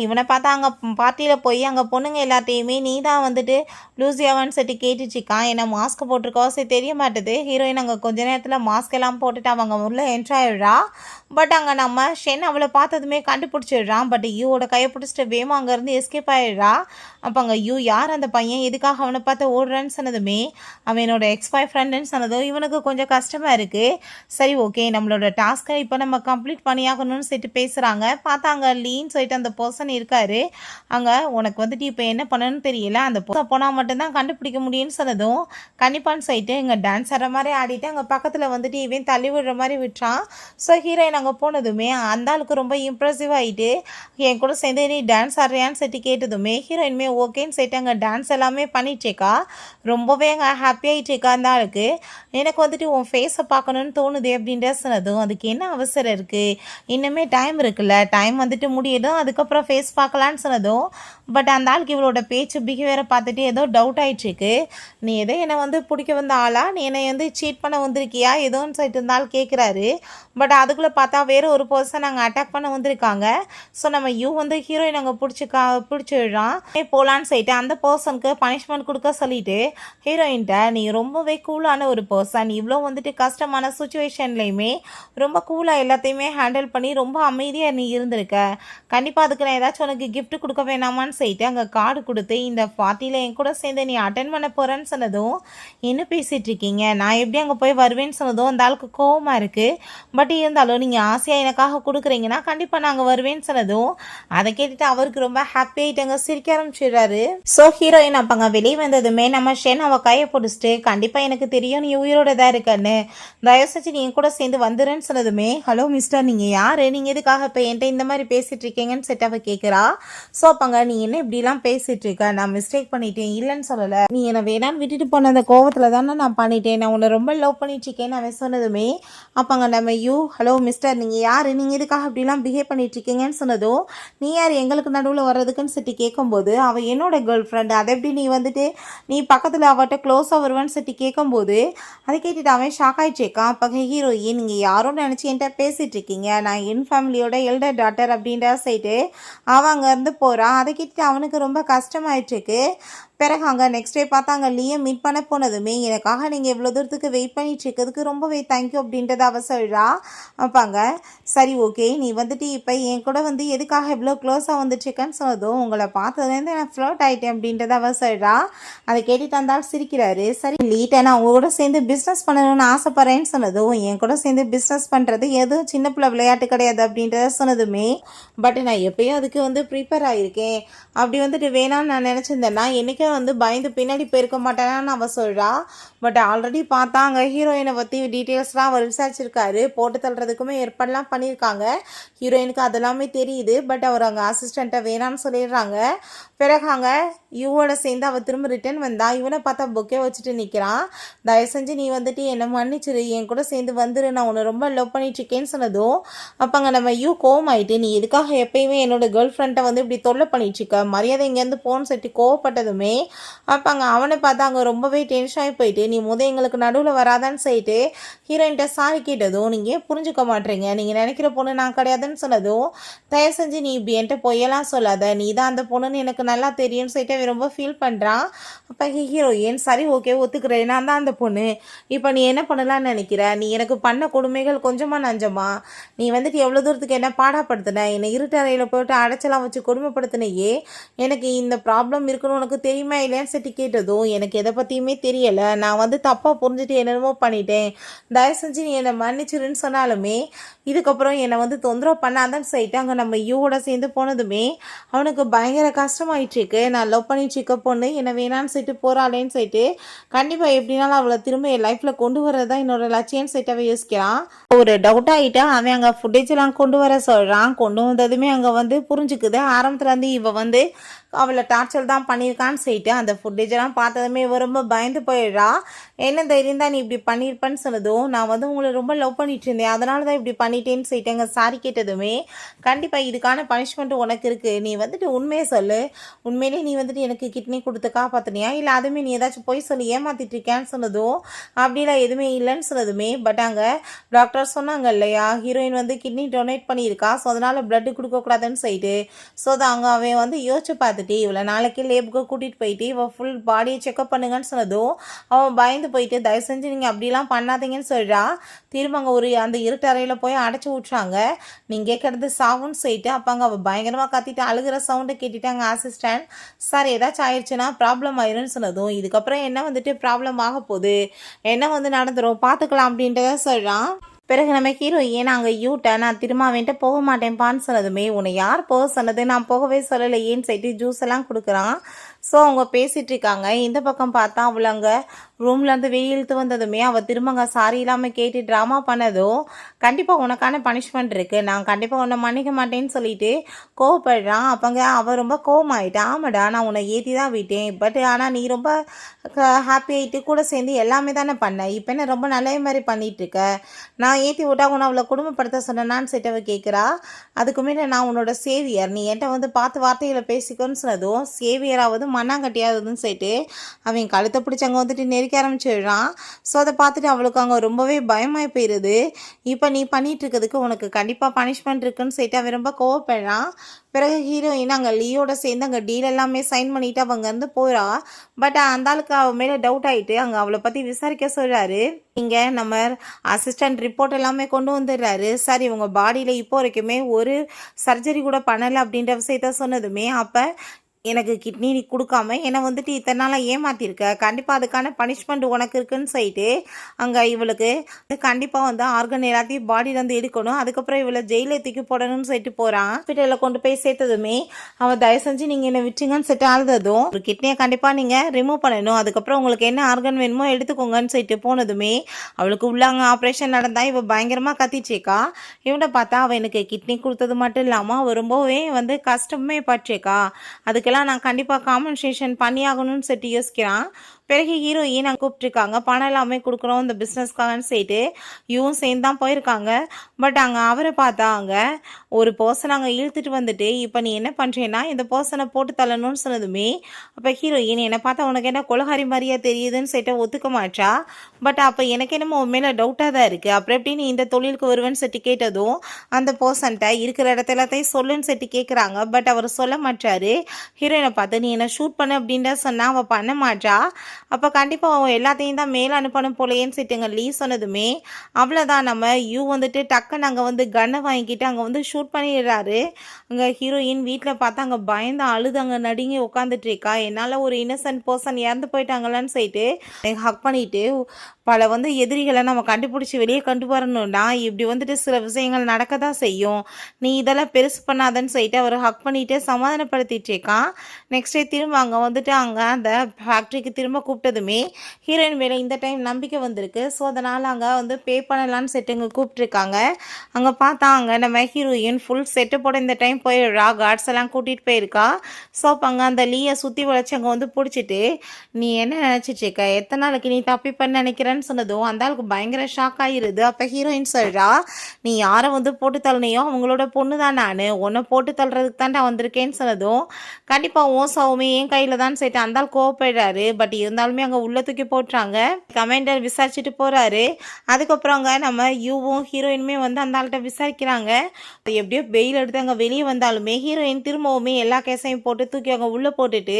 இவனை பார்த்தா அங்கே பார்ட்டியில் போய் அங்கே பொண்ணுங்க எல்லாத்தையுமே நீ தான் வந்துட்டு லூசியாவான்னு சொல்லிட்டு கேட்டுச்சிக்கான். ஏன்னா மாஸ்க் போட்டிருக்கோ சரி தெரிய மாட்டுது. ஹீரோயின் அங்கே கொஞ்ச நேரத்தில் மாஸ்க் எல்லாம் போட்டுட்டு அவங்க உள்ள என்ட்ரி ஆகிடுறா. பட் அங்கே நம்ம ஷென் அவளை பார்த்ததுமே கண்டுபிடிச்சிடுறான். பட் யூவோட கையை பிடிச்சிட்டு வேமா அங்கேருந்து எஸ்கேப் ஆகிடுறா. அப்போ அங்கே யார் அந்த பையன் எதுக்காக அவனை பார்த்து ஓடுறான்னு சொன்னதுமே அவனோட எக்ஸ் பாய் ஃப்ரெண்டுன்னு சொன்னதும் இவனுக்கு கொஞ்சம் கஷ்டமாக இருக்குது. சரி ஓகே நம்மளோட டாஸ்க்கை இப்போ நம்ம கம்ப்ளீட் பண்ணியாகணும்னு சொல்லிட்டு பேசுகிறாங்க. பார்த்தா அங்கே லீன்னு சொல்லிட்டு அந்த பர்சன் இருக்காரு. அங்கே உனக்கு வந்துட்டு இப்போ என்ன பண்ணணும்னு தெரியல, அந்த பர்சன் போனால் மட்டும்தான் கண்டுபிடிக்க முடியும்னு சொன்னதும் கண்டிப்பான்னு சொல்லிட்டு இங்கே டான்ஸ் ஆடுற மாதிரி ஆடிட்டு அங்கே பக்கத்தில் வந்துட்டு இவன் தள்ளி விடுற மாதிரி விட்டுறான். ஸோ ஹீரோயின் அங்கே போனதுமே அந்த ஆளுக்கு ரொம்ப இம்ப்ரெசிவ் ஆகிட்டு என் கூட சேர்ந்து நீ டான்ஸ் ஆடுறியான்னு சொல்லிட்டு கேட்டதுமே ஹீரோயின்மே ஓகேன்னு சொல்லிட்டு அங்கே டான்ஸ் எல்லாமே பண்ணிட்டுருக்கா. ரொம்பவே அங்கே ஹாப்பி ஆகிட்டுருக்கா அந்த ஆளுக்கு. எனக்கு வந்துட்டு உன் ஃபேஸை பார்க்கணுன்னு தோணுது அப்படின்ற சொன்னதும் அதுக்கு என்ன அவசரம் இருக்குது, இன்னுமே டைம் இருக்குல்ல, டைம் வந்துட்டு முடியதும் அதுக்கப்புறம் ஃபேஸ் பார்க்கலான்னு சொன்னதும் பட் அந்த ஆளுக்கு இவளோட பேச்சு பிஹேவியரை பார்த்துட்டு ஏதோ டவுட் ஆகிட்டுருக்கு. நீ எதோ என்னை வந்து பிடிக்க வந்த ஆளா, நீ என்னை வந்து சீட் பண்ண வந்திருக்கியா ஏதோன்னு சொல்லிட்டு இருந்தாலும் கேட்குறாரு. பட் அதுக்குள்ளே பார்த்தா வேறு ஒரு பர்சன் அங்கே அட்டாக் பண்ண வந்திருக்காங்க. ஸோ நம்ம வந்து ஹீரோயின் அங்கே பிடிச்சிடுறான். போகலான்னு சொல்லிட்டு அந்த பர்சனுக்கு பனிஷ்மெண்ட் கொடுக்க சொல்லிட்டு ஹீரோயின்ட்ட நீ ரொம்பவே கூலான ஒரு பர்சன், இவ்வளோ வந்துட்டு கஷ்டமான சுச்சுவேஷன்லேயுமே ரொம்ப கூலாக எல்லாத்தையுமே ஹேண்டில் பண்ணி ரொம்ப அமைதியாக நீ இருந்திருக்க, கண்டிப்பாக அதுக்கு நான் ஏதாச்சும் உனக்கு கிஃப்ட் கொடுக்க வேணாமான்னு சொல்லிட்டு அங்கே கார்டு கொடுத்து இந்த பார்ட்டியில் என் கூட சேர்ந்து நீ அட்டென்ட் பண்ண போகிறேன்னு சொன்னதும் என்ன பேசிகிட்டு இருக்கீங்க, நான் எப்படி அங்கே போய் வருவேன்னு சொன்னதும் அந்த ஆளுக்கு கோவமாக இருக்குது. பட் இருந்தாலும் நீங்கள் ஆசையாக எனக்காக கொடுக்குறீங்கன்னா கண்டிப்பாக நாங்கள் வருவேன்னு சொன்னதும் அதை கேட்டுட்டு அவருக்கு ரொம்ப ஹாப்பி ஆகிட்டாங்க, சிரிக்க ஆரம்பிச்சிடுறாரு. ஸோ ஹீரோயின் அப்போ வெளியே வந்ததுமே நம்ம ஷென் அவள் கையை பிடிச்சிட்டு கண்டிப்பாக எனக்கு தெரியும் நீ உயிரோட தான் இருக்கன்னு, தயவுசெஞ்சு நீ கூட சேர்ந்து வந்துடுன்னு சொன்னதுமே ஹலோ மிஸ்டர் நீங்கள் யார், நீங்கள் எதுக்காக இப்போ என்கிட்ட இந்த மாதிரி பேசிகிட்டு இருக்கீங்கன்னு செட் அவள் கேட்குறா. ஸோ அப்போங்க நீ என்ன இப்படிலாம் பேசிகிட்டு இருக்க, நான் மிஸ்டேக் பண்ணிட்டேன் இல்லைன்னு சொல்லலை, நீ என்னை வேணான்னு விட்டுட்டு போன அந்த கோவத்தில் தானே நான் பண்ணிட்டேன், நான் உன்னை ரொம்ப லவ் பண்ணிட்டு இருக்கேன்னு அவன் சொன்னதுமே அப்போங்க நம்ம ஹலோ மிஸ்டர் நீங்கள் யார், நீங்கள் எதுக்காக அப்படிலாம் பிஹேவ் பண்ணிகிட்ருக்கீங்கன்னு சொன்னதும் நீ யார் எங்களுக்கு நடுவில் வர்றதுக்குன்னு சொல்லி கேட்கும்போது அவள் என்னோட கேர்ள் ஃப்ரெண்டு, அதை எப்படி நீ வந்துட்டு நீ பக்கத்தில் அவட்ட க்ளோஸாக வருவான்னு சொல்லி கேட்கும்போது அதை கேட்டுட்டு அவன் ஷாக் ஆகிட்ருக்கான். அப்போ ஹீரோயின் நீங்கள் யாரும் நினச்சி என்கிட்ட பேசிகிட்டு இருக்கீங்க, நான் என் ஃபேமிலியோட எல்டர் டாட்டர் அப்படின்ற சைட்டு அவன் அங்கேருந்து போகிறான். அதை கேட்டுட்டு அவனுக்கு ரொம்ப கஷ்டமாயிட்டுருக்கு. பிறகு அங்கே நெக்ஸ்ட் டே பார்த்தாங்க லியை மீட் பண்ண போனதுமே எனக்காக நீங்கள் இவ்வளோ தூரத்துக்கு வெயிட் பண்ணிட்டு இருக்கிறதுக்கு ரொம்பவே தேங்க்யூ அப்படின்றத அவ சொல்கிறா. அப்பாங்க சரி ஓகே நீ வந்துட்டு இப்போ என் கூட வந்து எதுக்காக இவ்வளோ க்ளோஸாக வந்துட்டுருக்கேன்னு சொன்னதும் உங்களை பார்த்ததுலேருந்து நான் ஃப்ளோட் ஆகிட்டேன் அப்படின்றத அவ சொல்கிறா. அதை கேட்டுட்டு இருந்தாலும் சிரிக்கிறாரு. சரி லீட்டை நான் உங்க கூட சேர்ந்து பிஸ்னஸ் பண்ணணும்னு ஆசைப்பட்றேன்னு சொன்னதும் என் கூட சேர்ந்து பிஸ்னஸ் பண்ணுறது எதுவும் சின்ன பிள்ளை விளையாட்டு கிடையாது அப்படின்றத சொன்னதுமே பட் நான் எப்பயும் அதுக்கு வந்து ப்ரிப்பேர் ஆகியிருக்கேன் அப்படி வந்துட்டு வேணான்னு நான் நினச்சிருந்தேன்னா என்றைக்கே வந்து பயந்து பின்னாடி போயிருக்க மாட்டேனான்னு அவள் சொல்கிறா. பட் ஆல்ரெடி பார்த்தாங்க ஹீரோயினை பற்றி டீட்டெயில்ஸ்லாம் அவர் விசாரிச்சிருக்காரு. போட்டு தள்ளுறதுக்குமே ஏற்பாடுலாம் பண்ணியிருக்காங்க. ஹீரோயினுக்கு அதெல்லாமே தெரியுது. பட் அவர் அங்கே அசிஸ்டண்ட்டை வேணான்னு சொல்லிடுறாங்க. பிறகு அங்கே இவனோட சேர்ந்து அவள் திரும்ப ரிட்டர்ன் வந்தா. இவனை பார்த்தா பொக்கே வச்சுட்டு நிற்கிறான். தயவு செஞ்சு நீ வந்துட்டு என்னை மன்னிச்சிரு, என் கூட சேர்ந்து வந்துரு, நான் உன்னை ரொம்ப லவ் பண்ணிட்டு இருக்கேன்னு சொன்னதும் அப்போ அங்கே நம்ம கோவம் ஆயிட்டு நீ எதுக்காக எப்பயுமே என்னோட கேர்ள் ஃப்ரெண்டை வந்து இப்படி தொல்லை பண்ணிட்டு இருக்க, மரியாதை இங்கேருந்து போன்னு சொல்லிட்டு கோவப்பட்டதுமே அப்போ அங்கே அவனை பார்த்தா அங்கே ரொம்பவே டென்ஷன் ஆகி போயிட்டு நீ எங்களுக்கு நடுவில் வராதான்னு சொல்லிட்டு ஹீரோயின்ட்ட சாரி கேட்டதும் நீங்கள் ஏன் புரிஞ்சுக்க மாட்டேறீங்க, நீங்கள் நினைக்கிற பொண்ணு நான் கிடையாதுன்னு சொன்னதும் தயவு செஞ்சு நீ இப்படி என்கிட்ட பொய்யெல்லாம் சொல்லாத, நீ தான் அந்த பொண்ணுன்னு எனக்கு நல்லா தெரியும்னு சொல்லிட்டு அவன் ரொம்ப ஃபீல் பண்ணுறான். அப்போ ஹீரோயின் சரி ஓகே ஒத்துக்கிறேன், நான் தான் அந்த பொண்ணு, இப்போ நீ என்ன பண்ணலான்னு நினைக்கிற, நீ எனக்கு பண்ண கொடுமைகள் கொஞ்சமாக நஞ்சமா, நீ வந்துட்டு எவ்வளோ தூரத்துக்கு என்ன பாடப்படுத்தின, என்னை இருட்டறையில் போய்ட்டு அடைச்சலாம் வச்சு கொடுமைப்படுத்தினையே, எனக்கு இந்த ப்ராப்ளம் இருக்குன்னு உனக்கு தெரியுமா இல்லையான்னு சொல்லி கேட்டதும் எனக்கு எதை பற்றியுமே தெரியலை, நான் வந்து தப்பாக புரிஞ்சுட்டு என்னென்னமோ பண்ணிட்டேன், தயவு செஞ்சு நீ என்னை மன்னிச்சிருன்னு சொன்னாலுமே இதுக்கப்புறம் என்னை வந்து தொந்தரவு பண்ணாதான்னு சொல்லிட்டு அங்கே நம்ம யூவோட சேர்ந்து போனதுமே அவனுக்கு பயங்கர கஷ்டமாயிட்டுருக்கு. நான் லவ் பண்ணிட்டுருக்க பொண்ணு என்னை வேணான்னு சொல்லிட்டு போகிறாளேன்னு சொல்லிட்டு கண்டிப்பாக எப்படினாலும் அவளை திரும்ப என் லைஃப்பில் கொண்டு வரது தான் என்னோட லட்சியம்னு சொல்லிட்டு அவன் யோசிக்கிறான். ஒரு டவுட் ஆகிட்டா அவன் அங்கே ஃபுட்டேஜெலாம் கொண்டு வர சொல்கிறான். கொண்டு வந்ததுமே அங்கே வந்து புரிஞ்சுக்குது. ஆரம்பத்தில் வந்து இவ வந்து அவளை டார்ச்சர் தான் பண்ணியிருக்கான்னு சொல்லிட்டு அந்த ஃபுட்டேஜெல்லாம் பார்த்ததுமே இவ ரொம்ப பயந்து போயிடுறா. என்ன தைரியம் தான் நீ இப்படி பண்ணியிருப்பேன்னு சொன்னதும் நான் வந்து உங்களை ரொம்ப லவ் பண்ணிட்டு இருந்தேன், அதனால தான் இப்படி பண்ணிட்டேன்னு சொல்லிட்டு அங்கே சாரி கேட்டதுமே கண்டிப்பாக இதுக்கான பனிஷ்மெண்ட் உனக்கு இருக்குது, நீ வந்துட்டு உண்மையை சொல்லு, உண்மையிலே நீ வந்துட்டு எனக்கு கிட்னி கொடுத்து காப்பாற்றினியா இல்லை அதுவுமே நீ ஏதாச்சும் போய் சொல்லி ஏமாத்திட்டு இருக்கேன்னு சொன்னதும் அப்படிலாம் எதுவுமே இல்லைன்னு சொன்னதுமே பட் அங்கே டாக்டர் சொன்னாங்க இல்லையா ஹீரோயின் வந்து கிட்னி டொனேட் பண்ணியிருக்கா, ஸோ அதனால் பிளட்டு கொடுக்கக்கூடாதுன்னு சொல்லிட்டு ஸோ அதை அங்கே அவன் வந்து யோசிச்சு பார்த்துட்டு இவளை நாளைக்கு லேபுக்கு கூட்டிகிட்டு போயிட்டு இவள் ஃபுல் பாடியை செக்அப் பண்ணுங்கன்னு சொன்னதும் அவன் பயந்து போயிட்டு தயவு செஞ்சு நீங்கள் அப்படிலாம் பண்ணாதீங்கன்னு சொல்கிறா. திரும்ப அங்கே ஒரு அந்த இருட்டறையில் போய் அடைச்சி விட்றாங்க. நீங்கள் கேட்குறது சாவுன்னு சொல்லிட்டு அப்போ அங்கே அவள் பயங்கரமாக கத்திட்டு அழுகிற சவுண்டை கேட்டுட்டாங்க அசிஸ்டன்ட். சார் ஏதாச்சும் ஆயிடுச்சுன்னா ப்ராப்ளம் ஆயிருன்னு சொன்னதும் இதுக்கப்புறம் என்ன வந்துட்டு ப்ராப்ளம் ஆக போகுது, என்ன வந்து நடந்துடும் பார்த்துக்கலாம் அப்படின்றத சொல்கிறான். பிறகு நம்ம ஹீரோயின் அங்கே யூட்ட நான் திரும்ப அவன்கிட்ட போக மாட்டேன்ப்பான்னு சொன்னதுமே உன்னை யார் போக சொன்னது, நான் போகவே சொல்லலையேன்னு சொல்லிட்டு ஜூஸ் எல்லாம் கொடுக்குறான். ஸோ அவங்க பேசிகிட்டு இருக்காங்க. இந்த பக்கம் பார்த்தா அவளை அங்கே ரூம்லேருந்து வெயிலுத்து வந்ததுமே அவள் திரும்ப அங்கே சாரி இல்லாமல் கேட்டு ட்ராமா பண்ணதும் கண்டிப்பாக உனக்கான பனிஷ்மெண்ட் இருக்குது, நான் கண்டிப்பாக உன்னை மன்னிக்க மாட்டேன்னு சொல்லிட்டு கோவப்படுறான். அப்போங்க அவள் ரொம்ப கோவமாயிட்டான். ஆமாடா நான் உன்னை ஏற்றி தான் விட்டேன், பட் ஆனால் நீ ரொம்ப ஹாப்பி ஆகிட்டு கூட சேர்ந்து எல்லாமே தானே பண்ண, இப்போ என்ன ரொம்ப நல்ல மாதிரி பண்ணிகிட்ருக்க, நான் ஏற்றி விட்டா உன்னை அவளை குடும்பப்படுத்த சொன்னான்னு சொல்லிட்டு கேட்குறா. அதுக்குமே நான் உன்னோட சேவியர், நீ என்கிட்ட வந்து பார்த்து வார்த்தைகளை பேசிக்கோன்னு சொன்னதும் சேவியராவது மண்ணாங்கட்டியாதுன்னு சொல்லிட்டு அவன் கழுத்தை பிடிச்சி அங்கே வந்துட்டு நெருக்க ஆரம்பிச்சிடுறான். ஸோ அதை பார்த்துட்டு அவளுக்கு அங்கே ரொம்பவே பயமாகி போயிடுது. இப்போ நீ பண்ணிட்டு இருக்கிறதுக்கு உனக்கு கண்டிப்பாக பனிஷ்மெண்ட் இருக்குன்னு சொல்லிட்டு அவன் ரொம்ப கோவப்படுறான். பிறகு ஹீரோயின் அங்கே லியோட சேர்ந்து அங்கே டீல் எல்லாமே சைன் பண்ணிவிட்டு அவங்க வந்து போகிறா. பட் அந்த ஆளுக்கு அவள் மேலே டவுட் ஆகிட்டு அங்கே அவளை பற்றி விசாரிக்க சொல்கிறாரு. இங்கே நம்ம அசிஸ்டன்ட் ரிப்போர்ட் எல்லாமே கொண்டு வந்துடுறாரு. சார் இவங்க பாடியில் இப்போ வரைக்குமே ஒரு சர்ஜரி கூட பண்ணலை அப்படின்ற விஷயத்த சொன்னதுமே அப்போ எனக்கு கிட்னி நீ கொடுக்காம என்னை வந்துட்டு இத்தனை நாளாக ஏமாற்றிருக்க, கண்டிப்பாக அதுக்கான பனிஷ்மெண்ட் உனக்கு இருக்குன்னு சொல்லிட்டு அங்கே இவளுக்கு கண்டிப்பாக வந்து ஆர்கன் எல்லாத்தையும் பாடியிலேருந்து எடுக்கணும், அதுக்கப்புறம் இவளை ஜெயிலில் தூக்கி போடணும்னு சொல்லிட்டு போகிறான். ஹாஸ்பிட்டலில் கொண்டு போய் சேர்த்ததுமே அவள் தயவு செஞ்சு நீங்கள் என்னை விட்டுங்கன்னு சொல்லிட்டு அழுததும் ஒரு கிட்னியை கண்டிப்பாக நீங்கள் ரிமூவ் பண்ணணும், அதுக்கப்புறம் உங்களுக்கு என்ன ஆர்கன் வேணுமோ எடுத்துக்கோங்கன்னு சொல்லிட்டு போனதுமே அவளுக்கு உள்ளாங்க ஆப்ரேஷன் நடந்தால் இவள் பயங்கரமாக கத்திச்சேக்கா. இவனை பார்த்தா அவள் எனக்கு கிட்னி கொடுத்தது மட்டும் இல்லாமல் அவள் ரொம்பவே வந்து கஷ்டமே பற்றேக்கா, அதுக்கு நான் கண்டிப்பாக காம்பன்சேஷன் பண்ணியாகணும்னு சொல்லிட்டு யோசிக்கிறான். பிறகு ஹீரோயின் அங்கே கூப்பிட்ருக்காங்க, பணம் எல்லாமே கொடுக்குறோம் இந்த பிஸ்னஸ்க்காகன்னு சொல்லிட்டு இவன் சேர்ந்து தான் போயிருக்காங்க. பட் அங்கே அவரை பார்த்தா அங்கே ஒரு பர்சன் அங்கே இழுத்துட்டு வந்துட்டு, இப்போ நீ என்ன பண்ணுறேன்னா இந்த பர்சனை போட்டு தள்ளணும்னு சொன்னதுமே அப்போ ஹீரோயின் என்னை பார்த்தா உனக்கு என்ன கொலகாரி மாதிரியா தெரியுதுன்னு சொல்லிட்டு ஒத்துக்க மாட்டா. பட் அப்போ எனக்கு என்னமோ உன் மேலே டவுட்டாக தான் இருக்குது, அப்புறம் எப்படி நீ இந்த தொழிலுக்கு வருவேன்னு சொல்லிட்டு கேட்டதும் அந்த பர்சன்ட்ட இருக்கிற இடத்த எல்லாத்தையும் சொல்லுன்னு சொல்லிட்டு கேட்குறாங்க. பட் அவர் சொல்ல மாட்டாரு. ஹீரோயினை பார்த்து நீ என்ன ஷூட் பண்ண அப்படின்ட்டு சொன்னால் அவள் பண்ண மாட்டா. அப்போ கண்டிப்பாக அவன் எல்லாத்தையும் தான் மேலே அனுப்பணும் போலேன்னு சொல்லிட்டுங்க லீ சொன்னதுமே அவ்வளோதான், நம்ம யூ வந்துட்டு டக்குன்னு அங்கே வந்து கன்னை வாங்கிக்கிட்டு அங்கே வந்து ஷூட் பண்ணிடுறாரு. அங்கே ஹீரோயின் வீட்டில் பார்த்தா அங்கே பயந்து அழுது அங்கே நடுங்கி உட்காந்துட்டு இருக்கா. என்னால் ஒரு இன்னசென்ட் பர்சன் இறந்து போயிட்டாங்களான்னு சொல்லிட்டு ஹக் பண்ணிட்டு பல வந்து எதிரிகளை நம்ம கண்டுபிடிச்சி வெளியே கொண்டு வரணும்னா இப்படி வந்துட்டு சில விஷயங்கள் நடக்க தான் செய்யும், நீ இதெல்லாம் பெருசு பண்ணாதன்னு சொல்லிட்டு அவர் ஹக் பண்ணிட்டு சமாதானப்படுத்திட்டு இருக்கான். நெக்ஸ்ட் டே திரும்ப அங்கே வந்துட்டு அங்கே அந்த ஃபேக்ட்ரிக்கு திரும்ப கூப்பிட்டதுமே ஹீரோயின் மேலே இந்த டைம் நம்பிக்கை வந்திருக்கு. ஸோ அதனால் அங்கே வந்து பே பண்ணலான்னு செட்டு இங்கே கூப்பிட்ருக்காங்க. அங்கே பார்த்தா அங்கே நம்ம ஹீரோயின் ஃபுல் செட்டப்போட இந்த டைம் போயிடுறா, கார்ட்ஸ் எல்லாம் கூட்டிகிட்டு போயிருக்கா. ஸோ அப்போ அங்கே அந்த லீயை சுற்றி வளைச்சி அங்கே வந்து பிடிச்சிட்டு நீ என்ன நினச்சிட்டு இருக்க, எத்தனை நாளைக்கு நீ தப்பிப்பன்னு நினைக்கிறேன்னு சொன்னதும் அந்த ஆளுக்கு பயங்கர ஷாக் ஆகிருது. அப்போ ஹீரோயின் சொல்கிறா, நீ யாரை வந்து போட்டு தள்ளினையோ அவங்களோட பொண்ணு தான் நான், உன்னை போட்டு தள்ளுறதுக்கு தான்டா வந்திருக்கேன்னு சொன்னதும் கண்டிப்பாக ஓ சவுமே என் கையில் தான் சேர்த்து அந்த ஆள் கோவப்படுறாரு. பட் இருந்தாலுமே அங்கே உள்ள தூக்கி போட்டுறாங்க. கமெண்டர் விசாரிச்சுட்டு போகிறாரு. அதுக்கப்புறம் அங்கே நம்ம யூவும் ஹீரோயினுமே வந்து அந்த ஆள்கிட்ட விசாரிக்கிறாங்க. எப்படியோ பெயில் எடுத்து அங்கே வெளியே வந்தாலுமே ஹீரோயின் திரும்பவுமே எல்லா கேஸையும் போட்டு தூக்கி அங்கே உள்ளே போட்டுட்டு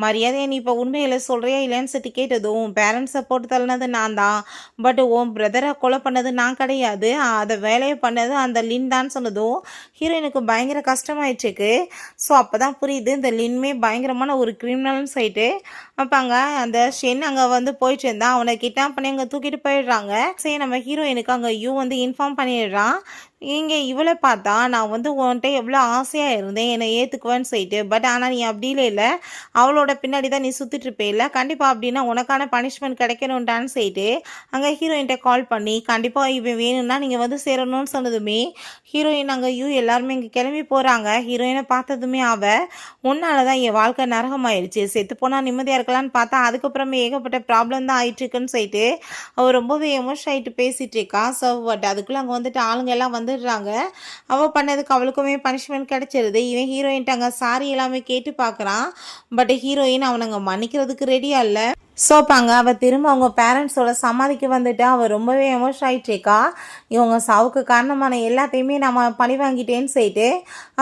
மரியாதையை நீ இப்போ உண்மையில் சொல்கிறியா இல்லைன்னு சொல்லி கேட்டதும் பேரண்ட்ஸை போட்டு தள்ளினது நான் தான், பட் உன் பிரதரை கொலை பண்ணது நான் கிடையாது, அதை வேலையை பண்ணது அந்த லின் தான் சொன்னதும் ஹீரோயினுக்கு பயங்கர கஷ்டமாயிடுச்சுக்கு. ஸோ அப்போ தான் புரியுது இந்த லின்மே பயங்கரமான ஒரு கிரிமினல்னு சொல்லிட்டு. அப்போ அங்கே அந்த ஷென் அங்கே வந்து போயிட்டு இருந்தான், அவனை கிட்னாப் பண்ணி அங்கே தூக்கிட்டு போயிடுறாங்க. சரி நம்ம ஹீரோயினுக்கு அங்கே யூ வந்து இன்ஃபார்ம் பண்ணிடுறான். இங்கே இவளை பார்த்தா நான் வந்து உன்கிட்ட எவ்வளோ ஆசையாக இருந்தேன் என்னை ஏற்றுக்குவேன்னு சொல்லிட்டு, பட் ஆனால் நீ அப்படிலே இல்லை, அவளோட பின்னாடி தான் நீ சுற்றிட்டு இருப்பேல, கண்டிப்பாக அப்படின்னா உனக்கான பனிஷ்மெண்ட் கிடைக்கணும்டான்னு சொல்லிட்டு அங்கே ஹீரோயின்கிட்ட கால் பண்ணி கண்டிப்பாக இவன் வேணும்னா நீங்கள் வந்து சேரணும்னு சொன்னதுமே ஹீரோயின் அங்கே யூ எல்லாருமே இங்கே கிளம்பி போகிறாங்க. ஹீரோயினை பார்த்ததுமே அவள் உன்னால தான் என் வாழ்க்கை நரகமாயிடுச்சு, செத்து போனால் நிம்மதியாக இருக்கலான்னு பார்த்தா அதுக்கப்புறமே ஏகப்பட்ட ப்ராப்ளம் தான் ஆயிட்டுருக்குன்னு சொல்லிட்டு அவள் ரொம்பவே எமோஷன் ஆகிட்டு பேசிகிட்டு இருக்கா. ஸோ பட் அதுக்குள்ளே அங்கே வந்துட்டு ஆளுங்க எல்லாம் வந்துடுறாங்க. அவள் பண்ணதுக்கு அவளுக்குமே பனிஷ்மெண்ட் கிடைச்சிருது. இவன் ஹீரோயின்ட்டு அங்கே சாரி எல்லாமே கேட்டு பார்க்குறான். பட் ஹீரோயின் அவனுங்க மன்னிக்கிறதுக்கு ரெடியாக இல்லை. ஸோ அப்பாங்க அவள் திரும்ப அவங்க பேரண்ட்ஸோட சமாதிக்கு வந்துட்டு அவள் ரொம்பவே எமோஷன் ஆகிட்டுருக்கா. இவங்க சாவுக்கு காரணமான எல்லாத்தையுமே நம்ம பழி வாங்கிட்டேன்னு சொல்லிட்டு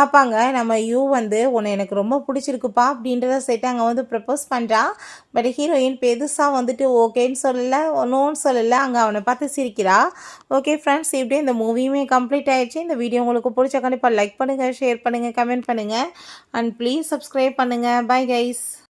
அப்பாங்க நம்ம யூ வந்து உன்னை எனக்கு ரொம்ப பிடிச்சிருக்குப்பா அப்படின்றத சொல்லிட்டு அங்கே வந்து ப்ரப்போஸ் பண்ணுறா. பட் ஹீரோயின் பெருசாக வந்துட்டு ஓகேன்னு சொல்லலை, நோன்னு சொல்லலை, அங்கே அவனை பார்த்து சிரிக்கிறா. ஓகே ஃப்ரெண்ட்ஸ், இப்படியே இந்த மூவியுமே கம்ப்ளீட் ஆகிடுச்சு. இந்த வீடியோ உங்களுக்கு பிடிச்ச கண்டிப்பாக லைக் பண்ணுங்கள், ஷேர் பண்ணுங்கள், கமெண்ட் பண்ணுங்கள் அண்ட் ப்ளீஸ் சப்ஸ்கிரைப் பண்ணுங்கள். Bye guys.